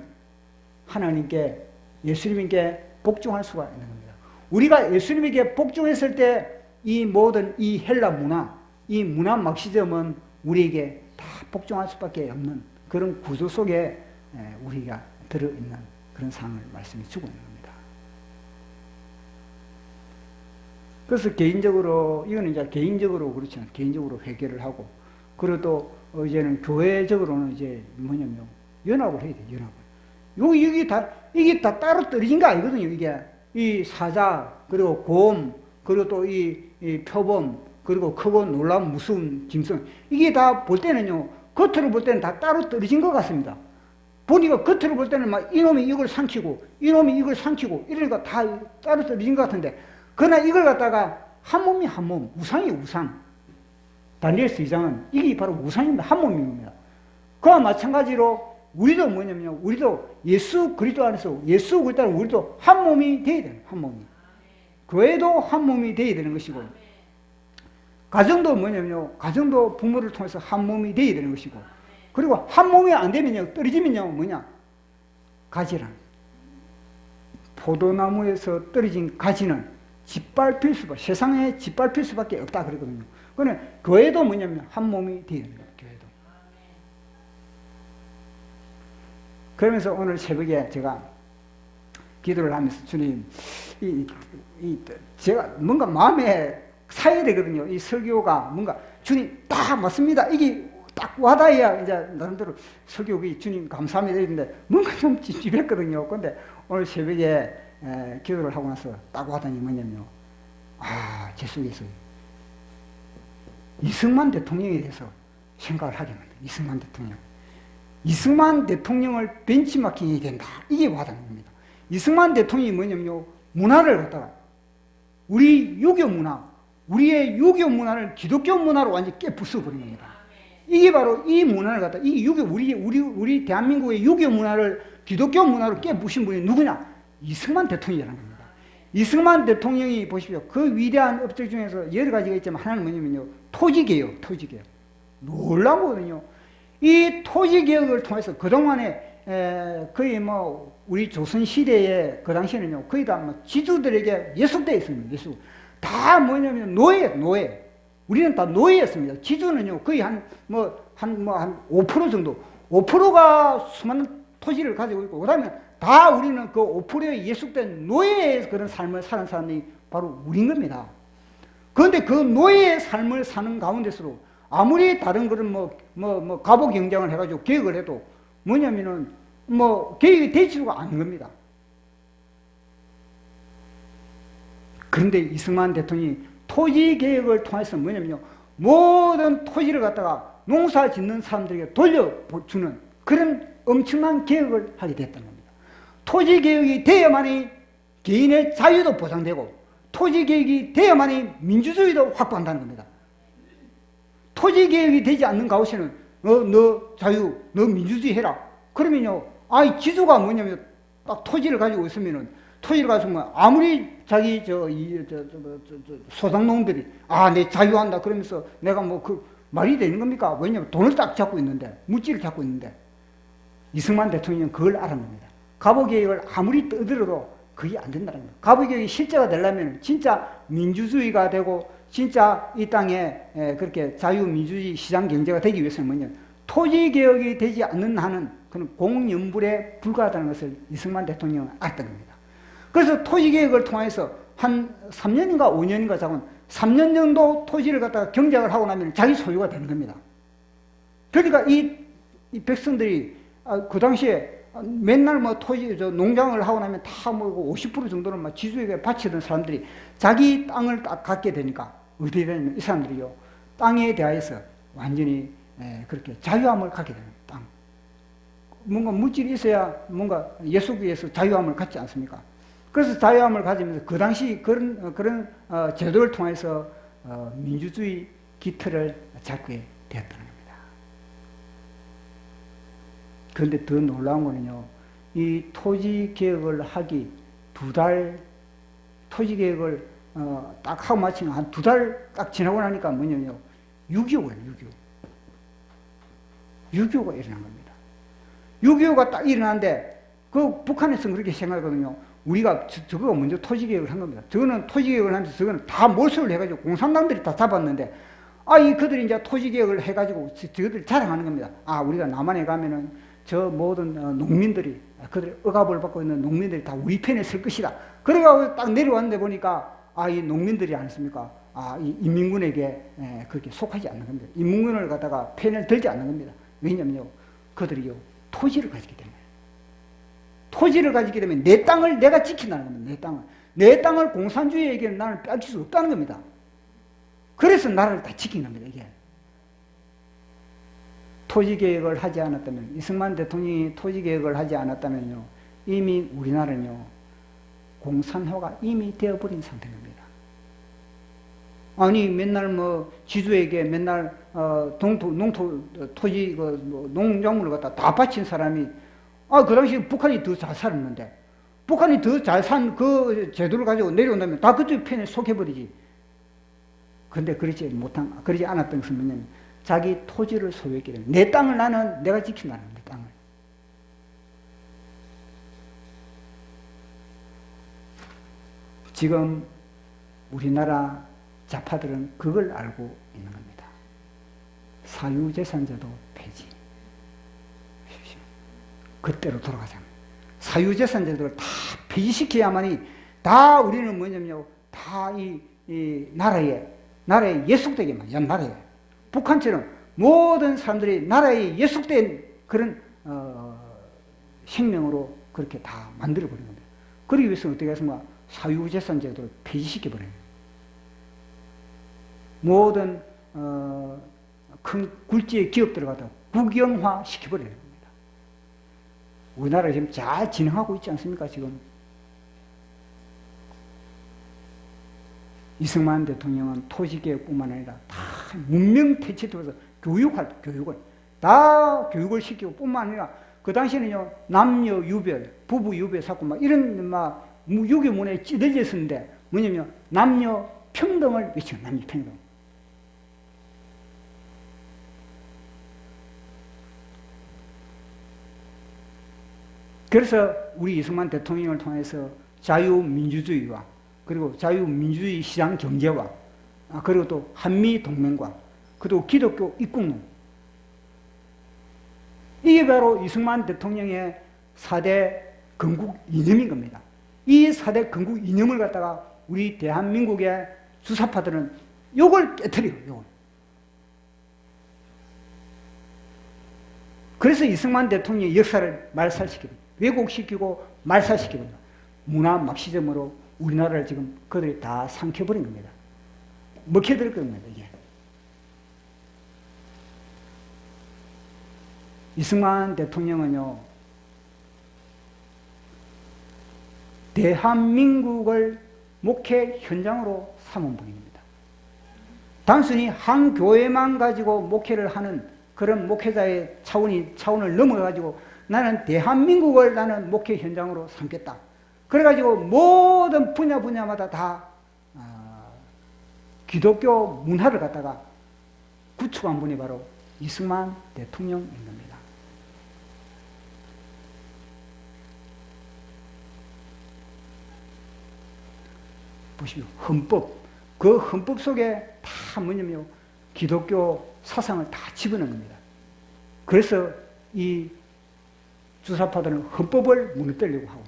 하나님께 예수님께 복종할 수가 있는 겁니다. 우리가 예수님에게 복종했을 때 이 모든 이 헬라 문화, 이 문화 막시즘은 우리에게 다 복종할 수밖에 없는 그런 구조 속에 우리가 들어있는 그런 상황을 말씀해 주고 있는 겁니다. 그래서 개인적으로 이거는 이제 개인적으로 그렇죠. 개인적으로 회개를 하고 그리고 또 이제는 교회적으로는 이제 뭐냐면 연합을 해야 돼요. 연합을. 이게 다 따로 떨어진 거 아니거든요. 이게 이 사자 그리고 곰 그리고 또 이 표범 그리고 크고 놀라운 무서운 짐승 이게 다 볼 때는요. 겉으로 볼 때는 다 따로 떨어진 것 같습니다. 보니까 겉으로 볼 때는 막 이놈이 이걸 삼키고 이놈이 이걸 삼키고 이러니까 다 따로 떨어진 것 같은데 그러나 이걸 갖다가 한 몸이 한 몸, 우상이 우상. 다니엘서 2장은 이게 바로 우상입니다. 한 몸입니다. 그와 마찬가지로 우리도 뭐냐면요. 우리도 예수 그리스도 안에서 예수 그리스도 안에서 우리도 한 몸이 되어야 돼요. 한 몸이. 교회도 한 몸이 되어야 되는 것이고 가정도 뭐냐면요. 가정도 부모를 통해서 한 몸이 되어야 되는 것이고 그리고 한 몸이 안 되면요. 떨어지면요. 뭐냐. 가지란. 포도나무에서 떨어진 가지는 짓밟힐 수밖에, 세상에 짓밟힐 수밖에 없다 그러거든요. 그러나 교회도 뭐냐면 한 몸이 되는 거예요. 교회도. 그러면서 오늘 새벽에 제가 기도를 하면서 주님, 제가 뭔가 마음에 사야 되거든요. 이 설교가 뭔가 주님 딱 맞습니다. 이게 딱 와닿아야 이제 나름대로 설교가 주님 감사합니다 이랬는데 뭔가 좀 찝찝했거든요. 근데 오늘 새벽에 기도를 하고 나서 딱 와닿니 뭐냐면요. 제 속에서 이승만 대통령에 대해서 생각을 하게 만든 이승만 대통령. 이승만 대통령을 벤치마킹이 된다. 이게 와닿는 겁니다. 이승만 대통령이 뭐냐면요. 문화를 갖다가 우리 유교 문화, 우리의 유교 문화를 기독교 문화로 완전히 깨부숴버린 겁니다. 이게 바로 이 문화를 갖다 이 유교 우리 대한민국의 유교 문화를 기독교 문화로 깨부신 분이 누구냐? 이승만 대통령이라는 겁니다. 이승만 대통령이 보십시오. 그 위대한 업적 중에서 여러 가지가 있지만 하나는 뭐냐면요. 토지개혁. 놀라운 거거든요. 이 토지개혁을 통해서 그동안에 거의 뭐 우리 조선시대에 그 당시에는요. 거의 다 뭐 지주들에게 예속되어 있습니다. 예속. 다 뭐냐면 노예. 우리는 다 노예였습니다. 지주는요. 거의 한 5% 정도. 5%가 수많은 토지를 가지고 있고 그다음에 다 우리는 그 5%에 예속된 노예의 그런 삶을 사는 사람이 바로 우리인 겁니다. 그런데 그 노예의 삶을 사는 가운데서도 아무리 다른 그런 갑오 경쟁을 해가지고 개혁을 해도 뭐냐면은 개혁이 되지가 않는 겁니다. 그런데 이승만 대통령이 토지 개혁을 통해서 뭐냐면요. 모든 토지를 갖다가 농사 짓는 사람들에게 돌려주는 그런 엄청난 개혁을 하게 됐다는 겁니다. 토지 개혁이 돼야만이 개인의 자유도 보장되고 토지 개혁이 돼야만이 민주주의도 확보한다는 겁니다. 토지 개혁이 되지 않는 가운데는 너 자유, 너 민주주의 해라. 그러면요, 지주가 뭐냐면 딱 토지를 가지고 있으면은 토지를 가지고 아무리 자기 소상농들이 내 자유한다 그러면서 내가 말이 되는 겁니까? 왜냐면 돈을 딱 잡고 있는데 물질을 잡고 있는데 이승만 대통령은 그걸 알아냅니다. 갑오개혁을 아무리 떠들어도 그게 안 된다는 거예요. 갑오개혁이 실제가 되려면 진짜 민주주의가 되고 진짜 이 땅에 그렇게 자유민주주의 시장 경제가 되기 위해서는 뭐냐 토지개혁이 되지 않는 한은 그는 공연불에 불과하다는 것을 이승만 대통령은 알았던 겁니다. 그래서 토지개혁을 통해서 한 3년인가 5년인가 자곤 3년 정도 토지를 갖다가 경작을 하고 나면 자기 소유가 되는 겁니다. 그러니까 이 백성들이 그 당시에 맨날 토지, 농장을 하고 나면 다 50% 정도는 지주에게 바치던 사람들이 자기 땅을 딱 갖게 되니까 어떻게 되냐면 이 사람들이요. 땅에 대하여서 완전히 그렇게 자유함을 갖게 되는 땅. 뭔가 물질이 있어야 뭔가 예수교에서 자유함을 갖지 않습니까? 그래서 자유함을 가지면서 그 당시 그런 제도를 통해서 민주주의 기틀을 잡게 되었다는 겁니다. 그런데 더 놀라운 거는요, 이 토지 개혁을 하기 2달, 토지 개혁을 딱 하고 마치면 한 2달 딱 지나고 나니까 뭐냐면요, 6.25가 6.25가 일어난 겁니다. 6.25가 딱 일어났는데, 그 북한에서는 그렇게 생각하거든요. 우리가 저거가 먼저 토지개혁을 한 겁니다. 저거는 토지개혁을 하면서 저거는 다 몰수를 해가지고 공산당들이 다 잡았는데, 그들이 이제 토지개혁을 해가지고 저것들 자랑하는 겁니다. 우리가 남한에 가면은 저 모든 농민들이, 그들 억압을 받고 있는 농민들이 다 우리 편에 설 것이다. 그래가지고 딱 내려왔는데 보니까, 이 농민들이 아니습니까? 이 인민군에게 그렇게 속하지 않는 겁니다. 인민군을 갖다가 편을 들지 않는 겁니다. 왜냐면요, 그들이요, 토지를 가지기 때문에. 토지를 가지게 되면 내 땅을 내가 지킨다는 겁니다. 내 땅을 공산주의에게 나는 뺏길 수 없다는 겁니다. 그래서 나라를 다 지킨 겁니다. 이게 토지개혁을 하지 않았다면, 이승만 대통령이 토지개혁을 하지 않았다면요, 이미 우리나라는요, 공산화가 이미 되어버린 상태입니다. 맨날 지주에게 맨날 토지 농작물을 갖다 다 바친 사람이, 그 당시에 북한이 더 잘 살았는데, 북한이 더 잘 산 그 제도를 가지고 내려온다면 다 그쪽 편에 속해버리지. 근데 그러지 않았던 것은 뭐냐면, 자기 토지를 소유했기 때문에 내 땅을 내가 지킨다는 내 땅을. 지금 우리나라 좌파들은 그걸 알고 있는 겁니다. 사유재산제도 폐지. 그때로 돌아가자. 사유재산제도를 다 폐지시켜야만이 다 우리는 뭐냐면요, 다 이 나라에 예속되게만, 나라에. 북한처럼 모든 사람들이 나라에 예속된 그런 생명으로 그렇게 다 만들어버린 겁니다. 그러기 위해서 어떻게 했습니까? 사유재산제도를 폐지시켜버려요. 모든 큰 굴지의 기업들을 갖다 국영화 시켜버려요. 우리나라가 지금 잘 진행하고 있지 않습니까? 지금 이승만 대통령은 토지개혁뿐만 아니라 다 문명태치도에서 교육을 다 교육을 시키고 뿐만 아니라, 그 당시에는요, 남녀 유별, 부부 유별 사건 이런 유교문화에 찌들려 있었는데, 뭐냐면 남녀 평등을 외치는, 남녀 평등. 그래서 우리 이승만 대통령을 통해서 자유민주주의와, 그리고 자유민주주의 시장 경제와, 그리고 또 한미동맹과, 그리고 기독교 입국론, 이게 바로 이승만 대통령의 4대 건국 이념인 겁니다. 이 4대 건국 이념을 갖다가 우리 대한민국의 주사파들은 요걸 깨트려요. 요걸. 그래서 이승만 대통령의 역사를 말살시키고, 왜곡시키고 말살시키고, 문화 막시즘으로 우리나라를 지금 그들이 다 삼켜버린 겁니다. 먹혀들 겁니다, 이게. 이승만 대통령은요, 대한민국을 목회 현장으로 삼은 분입니다. 단순히 한 교회만 가지고 목회를 하는 그런 목회자의 차원을 넘어가지고, 나는 대한민국을 나는 목회 현장으로 삼겠다. 그래가지고 모든 분야마다 다 기독교 문화를 갖다가 구축한 분이 바로 이승만 대통령인 겁니다. 보십시오. 헌법. 그 헌법 속에 다 뭐냐면요, 기독교 사상을 다 집어넣은 겁니다. 그래서 이 주사파들은 헌법을 무너뜨리려고 하고,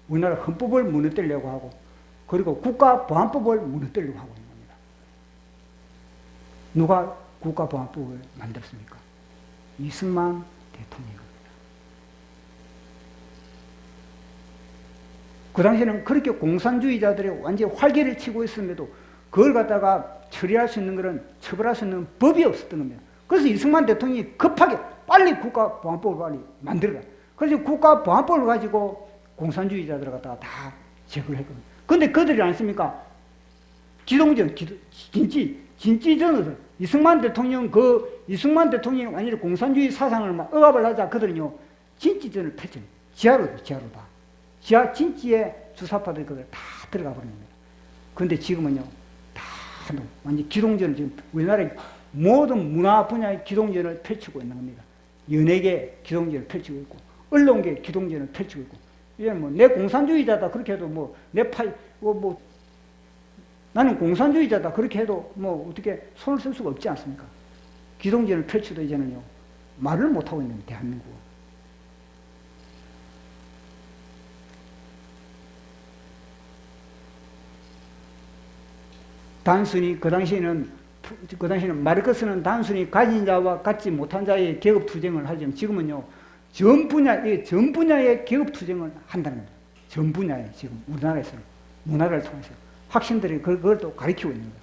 우리나라 헌법을 무너뜨리려고 하고, 그리고 국가보안법을 무너뜨리려고 하고 있는 겁니다. 누가 국가보안법을 만들었습니까? 이승만 대통령입니다. 그 당시에는 그렇게 공산주의자들이 완전히 활개를 치고 있음에도 그걸 갖다가 처리할 수 있는 그런, 처벌할 수 있는 법이 없었던 겁니다. 그래서 이승만 대통령이 급하게 빨리 국가보안법을 빨리 만들어라. 그래서 국가보안법을 가지고 공산주의자들을 갖다가 다 제거를 했거든요. 근데 그들이 않습니까? 기동전, 진지전으로 이승만 대통령이 완전히 공산주의 사상을 막 억압을 하자 그들은요, 진지전을 펼쳐요. 지하로 다. 지하 진지에 주사파들이 그걸 다 들어가 버린 겁니다. 그런데 지금은요, 다 완전 기동전을 지금 우리나라의 모든 문화 분야의 기동전을 펼치고 있는 겁니다. 연예계 기동전을 펼치고 있고, 언론계 기동전을 펼치고 있고, 이제 뭐 내 공산주의자다 그렇게 해도 나는 공산주의자다 그렇게 해도 어떻게 손을 쓸 수가 없지 않습니까? 기동전을 펼치도 이제는요, 말을 못하고 있는 대한민국. 단순히 그 당시에는 마르크스는 단순히 가진 자와 갖지 못한 자의 계급 투쟁을 하지만 지금은요, 전 분야의 계급 투쟁을 한다는 겁니다. 전 분야에 지금 우리나라에서는 문화를 통해서 학생들이 그걸 또 가르치고 있는 거예요.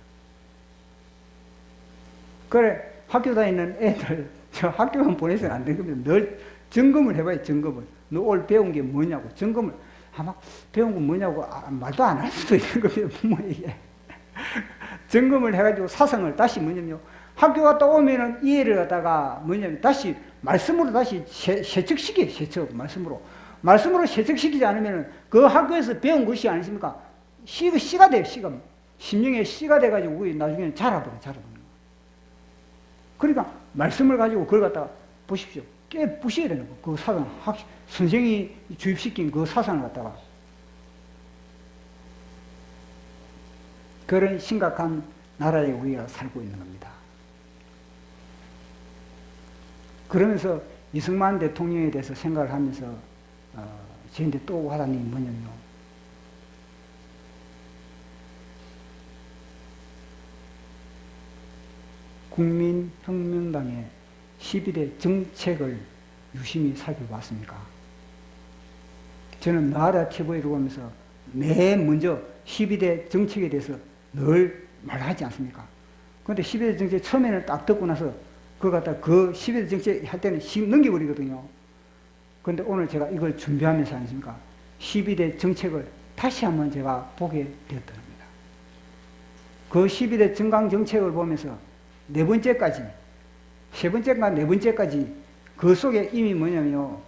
그래, 학교 다니는 애들, 저 학교만 보내서는 안 되는 겁니다. 늘 점검을 해봐요, 점검을. 너 오늘 배운 게 뭐냐고, 점검을. 아마 배운 건 뭐냐고 말도 안 할 수도 있는 겁니다, 부모에게. 점검을 해가지고 사상을 다시 학교 갔다 오면은 이해를 갖다가 다시 말씀으로 다시 세척시켜요, 세척, 말씀으로 세척시키지 않으면은 그 학교에서 배운 것이 아니십니까? 씨가 돼요, 씨가. 심령의 씨가 돼가지고 우리 나중에는 자라버려요. 그러니까 말씀을 가지고 그걸 갖다가 보십시오. 깨부셔야 되는 거. 그 사상, 선생이 주입시킨 그 사상을 갖다가. 그런 심각한 나라에 우리가 살고 있는 겁니다. 그러면서 이승만 대통령에 대해서 생각을 하면서 저한테 또 와닿는 게 뭐냐면요. 국민혁명당의 12대 정책을 유심히 살펴봤습니까? 저는 나라 TV를 보면서 먼저 12대 정책에 대해서 늘 말하지 않습니까? 그런데 12대 정책 처음에는 딱 듣고 나서 그 12대 정책 할 때는 넘겨버리거든요. 그런데 오늘 제가 이걸 준비하면서 아니십니까? 12대 정책을 다시 한번 제가 보게 되었던 겁니다. 그 12대 정강 정책을 보면서 세 번째가 네 번째까지 그 속에 이미 뭐냐면요,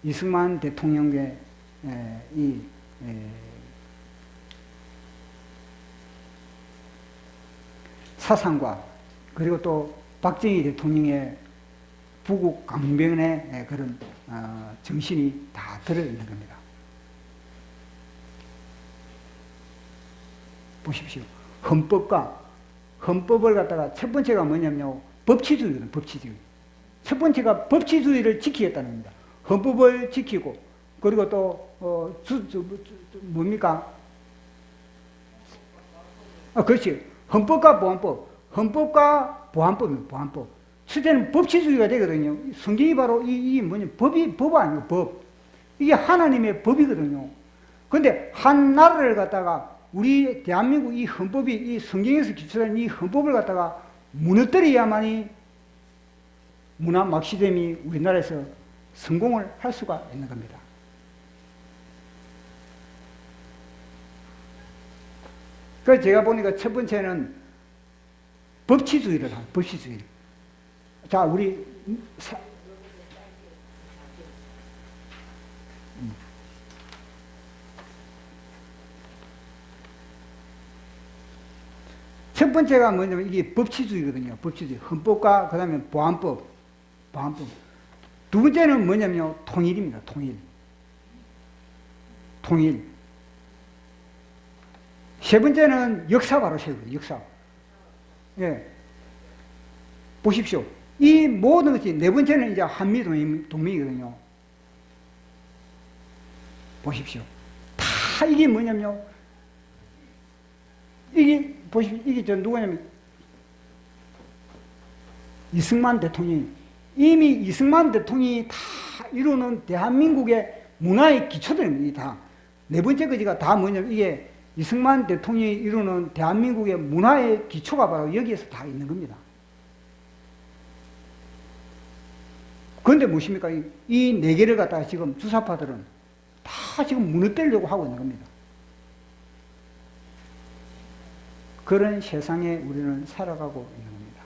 이승만 대통령의 사상과 그리고 또 박정희 대통령의 부국 강변의 그런 정신이 다 들어있는 겁니다. 보십시오. 헌법을 갖다가 첫 번째가 뭐냐면요, 법치주의거든요, 법치주의. 첫 번째가 법치주의를 지키겠다는 겁니다. 헌법을 지키고, 그리고 또, 뭡니까? 그렇지. 헌법과 보안법입니다, 보안법. 실제는 법치주의가 되거든요. 성경이 바로 법 아니에요, 법. 이게 하나님의 법이거든요. 그런데 한 나라를 갖다가 우리 대한민국 이 헌법이 이 성경에서 기초된 이 헌법을 갖다가 무너뜨려야만이 문화 막시즘이 우리나라에서 성공을 할 수가 있는 겁니다. 그래서 제가 보니까 첫 번째는 법치주의를 한, 법치주의. 자, 우리 첫 번째가 뭐냐면 이게 법치주의거든요. 법치주의. 헌법과 그 다음에 보안법. 두 번째는 뭐냐면요, 통일입니다. 통일. 세 번째는 역사 바로 세우고, 역사. 예. 보십시오. 이 모든 것이, 네 번째는 이제 한미동맹이거든요. 보십시오. 다 이게 뭐냐면요. 이게, 보십시오. 이게 누구냐면, 이승만 대통령이, 이미 이승만 대통령이 다 이루는 대한민국의 문화의 기초들입니다. 다. 네 번째 거지가 다 뭐냐면, 이게 이승만 대통령이 이루는 대한민국의 문화의 기초가 바로 여기에서 다 있는 겁니다. 그런데 무엇입니까? 이 네 개를 갖다가 지금 주사파들은 다 지금 무너뜨리려고 하고 있는 겁니다. 그런 세상에 우리는 살아가고 있는 겁니다.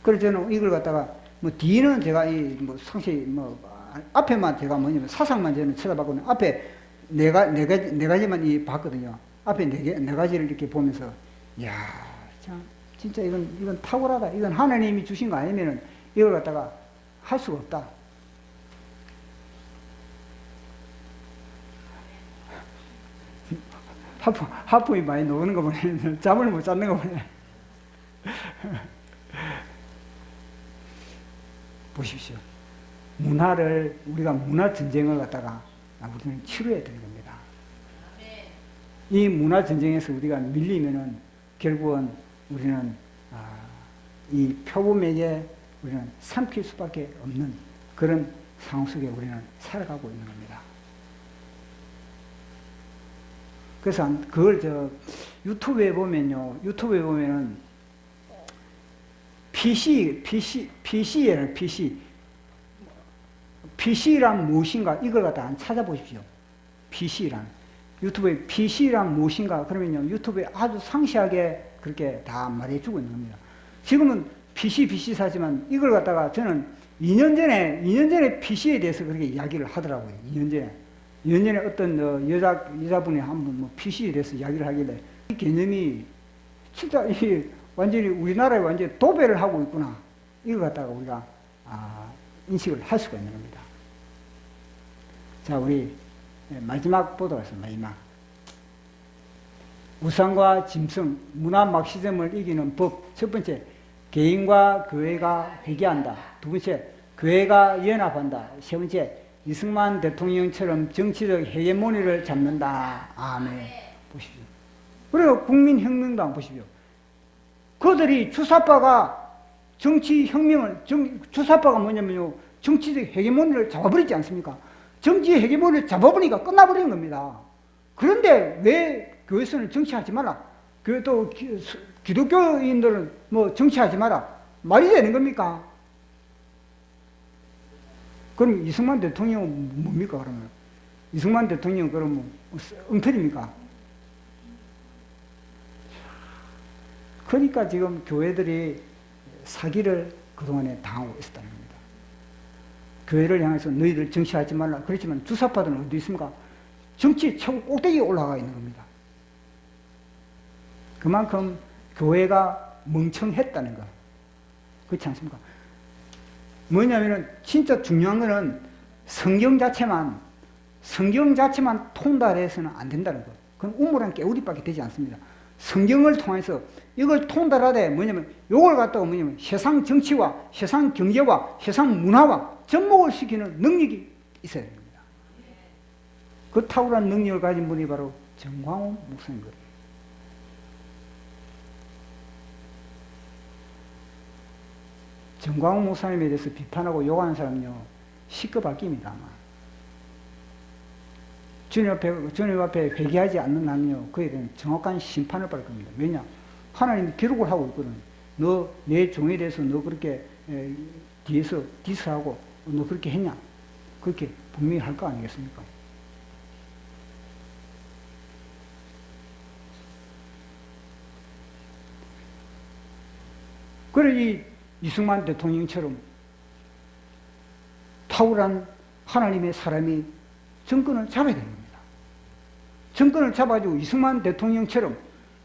그래서 저는 이걸 갖다가 뭐 뒤는 제가 뭐 상시 뭐 앞에만 제가 뭐냐면 사상만 저는 쳐다봤거든요. 앞에 네 가지만 봤거든요. 앞에 네 가지를 이렇게 보면서 야, 참 진짜 이건 탁월하다. 이건 하나님이 주신 거 아니면은 이걸 갖다가 할 수가 없다. 하품이 많이 나오는 거 보네. 잠을 못 잤는 거 보네. 보십시오. 우리가 문화 전쟁을 갖다가 우리는 치료해야 되는 겁니다. 이 문화 전쟁에서 우리가 밀리면은 결국은 우리는 이 표범에게 우리는 삼킬 수밖에 없는 그런 상황 속에 우리는 살아가고 있는 겁니다. 그래서 그걸 유튜브에 보면은 PC란 무엇인가 이걸 갖다 한 찾아보십시오. 유튜브에 PC란 무엇인가 그러면요 유튜브에 아주 상세하게 그렇게 다 말해주고 있는 겁니다. 지금은 PC 사지만 이걸 갖다가 저는 2년 전에 PC에 대해서 그렇게 이야기를 하더라고요. 2년 전에 어떤 여자분이 한번 뭐 PC에 대해서 이야기를 하길래 이 개념이 진짜 완전히 우리나라에 완전히 도배를 하고 있구나. 이걸 갖다가 우리가 인식을 할 수가 있는 겁니다. 자, 우리 마지막 보도록 하겠습니다. 마지막. 우상과 짐승, 문화 막시즘을 이기는 법. 첫 번째, 개인과 교회가 회개한다. 두 번째, 교회가 연합한다. 세 번째, 이승만 대통령처럼 정치적 헤게모니를 잡는다. 아멘. 보십시오. 그리고 국민혁명당 보십시오. 그들이 주사파가 주사파가 뭐냐면요. 정치적 헤게모니를 잡아버리지 않습니까? 정치 헤게모니를 잡아버리니까 끝나버리는 겁니다. 그런데 왜 교회에서는 정치하지 마라. 또 기독교인들은 뭐 정치하지 마라. 말이 되는 겁니까? 그럼 이승만 대통령은 뭡니까, 그러면? 이승만 대통령은 그러면 엉터리입니까? 그러니까 지금 교회들이 사기를 그동안에 당하고 있었다는 겁니다. 교회를 향해서 너희들 정치하지 말라. 그렇지만 주사파들은 어디 있습니까? 정치 최고 꼭대기에 올라가 있는 겁니다. 그만큼 교회가 멍청했다는 거. 그렇지 않습니까? 뭐냐면은 진짜 중요한 거는 성경 자체만 통달해서는 안 된다는 거. 그건 우물한 깨우리밖에 되지 않습니다. 성경을 통해서 이걸 통달하되 뭐냐면 이걸 갖다가 뭐냐면 세상 정치와 세상 경제와 세상 문화와 접목을 시키는 능력이 있어야 됩니다. 그 탁월한 능력을 가진 분이 바로 정광훈 목사님 거예요. 정광훈 목사님에 대해서 비판하고 욕하는 사람은요 시급할 깁니다. 아마. 주님 앞에 회개하지 않는 나는요 그에 대한 정확한 심판을 받을 겁니다. 왜냐? 하나님이 기록을 하고 있거든. 너 내 종에 대해서 너 그렇게 뒤에서 디스하고 너 그렇게 했냐? 그렇게 분명히 할 거 아니겠습니까? 그래 이 이승만 대통령처럼 탁월한 하나님의 사람이 정권을 잡아야 되는 겁니다. 정권을 잡아주고 이승만 대통령처럼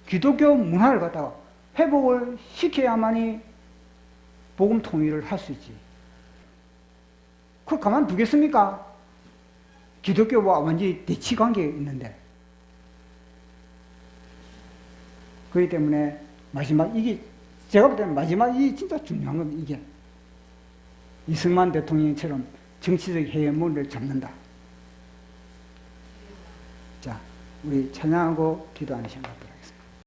기독교 문화를 갖다가 회복을 시켜야만이 복음 통일을 할 수 있지. 그걸 가만두겠습니까? 기독교와 완전히 대치 관계에 있는데. 그렇기 때문에 제가 볼 때는 마지막이 진짜 중요한 겁니다. 이게 이승만 대통령처럼 정치적 헤게모니를 잡는다. 자, 우리 찬양하고 기도하는 시간 갖도록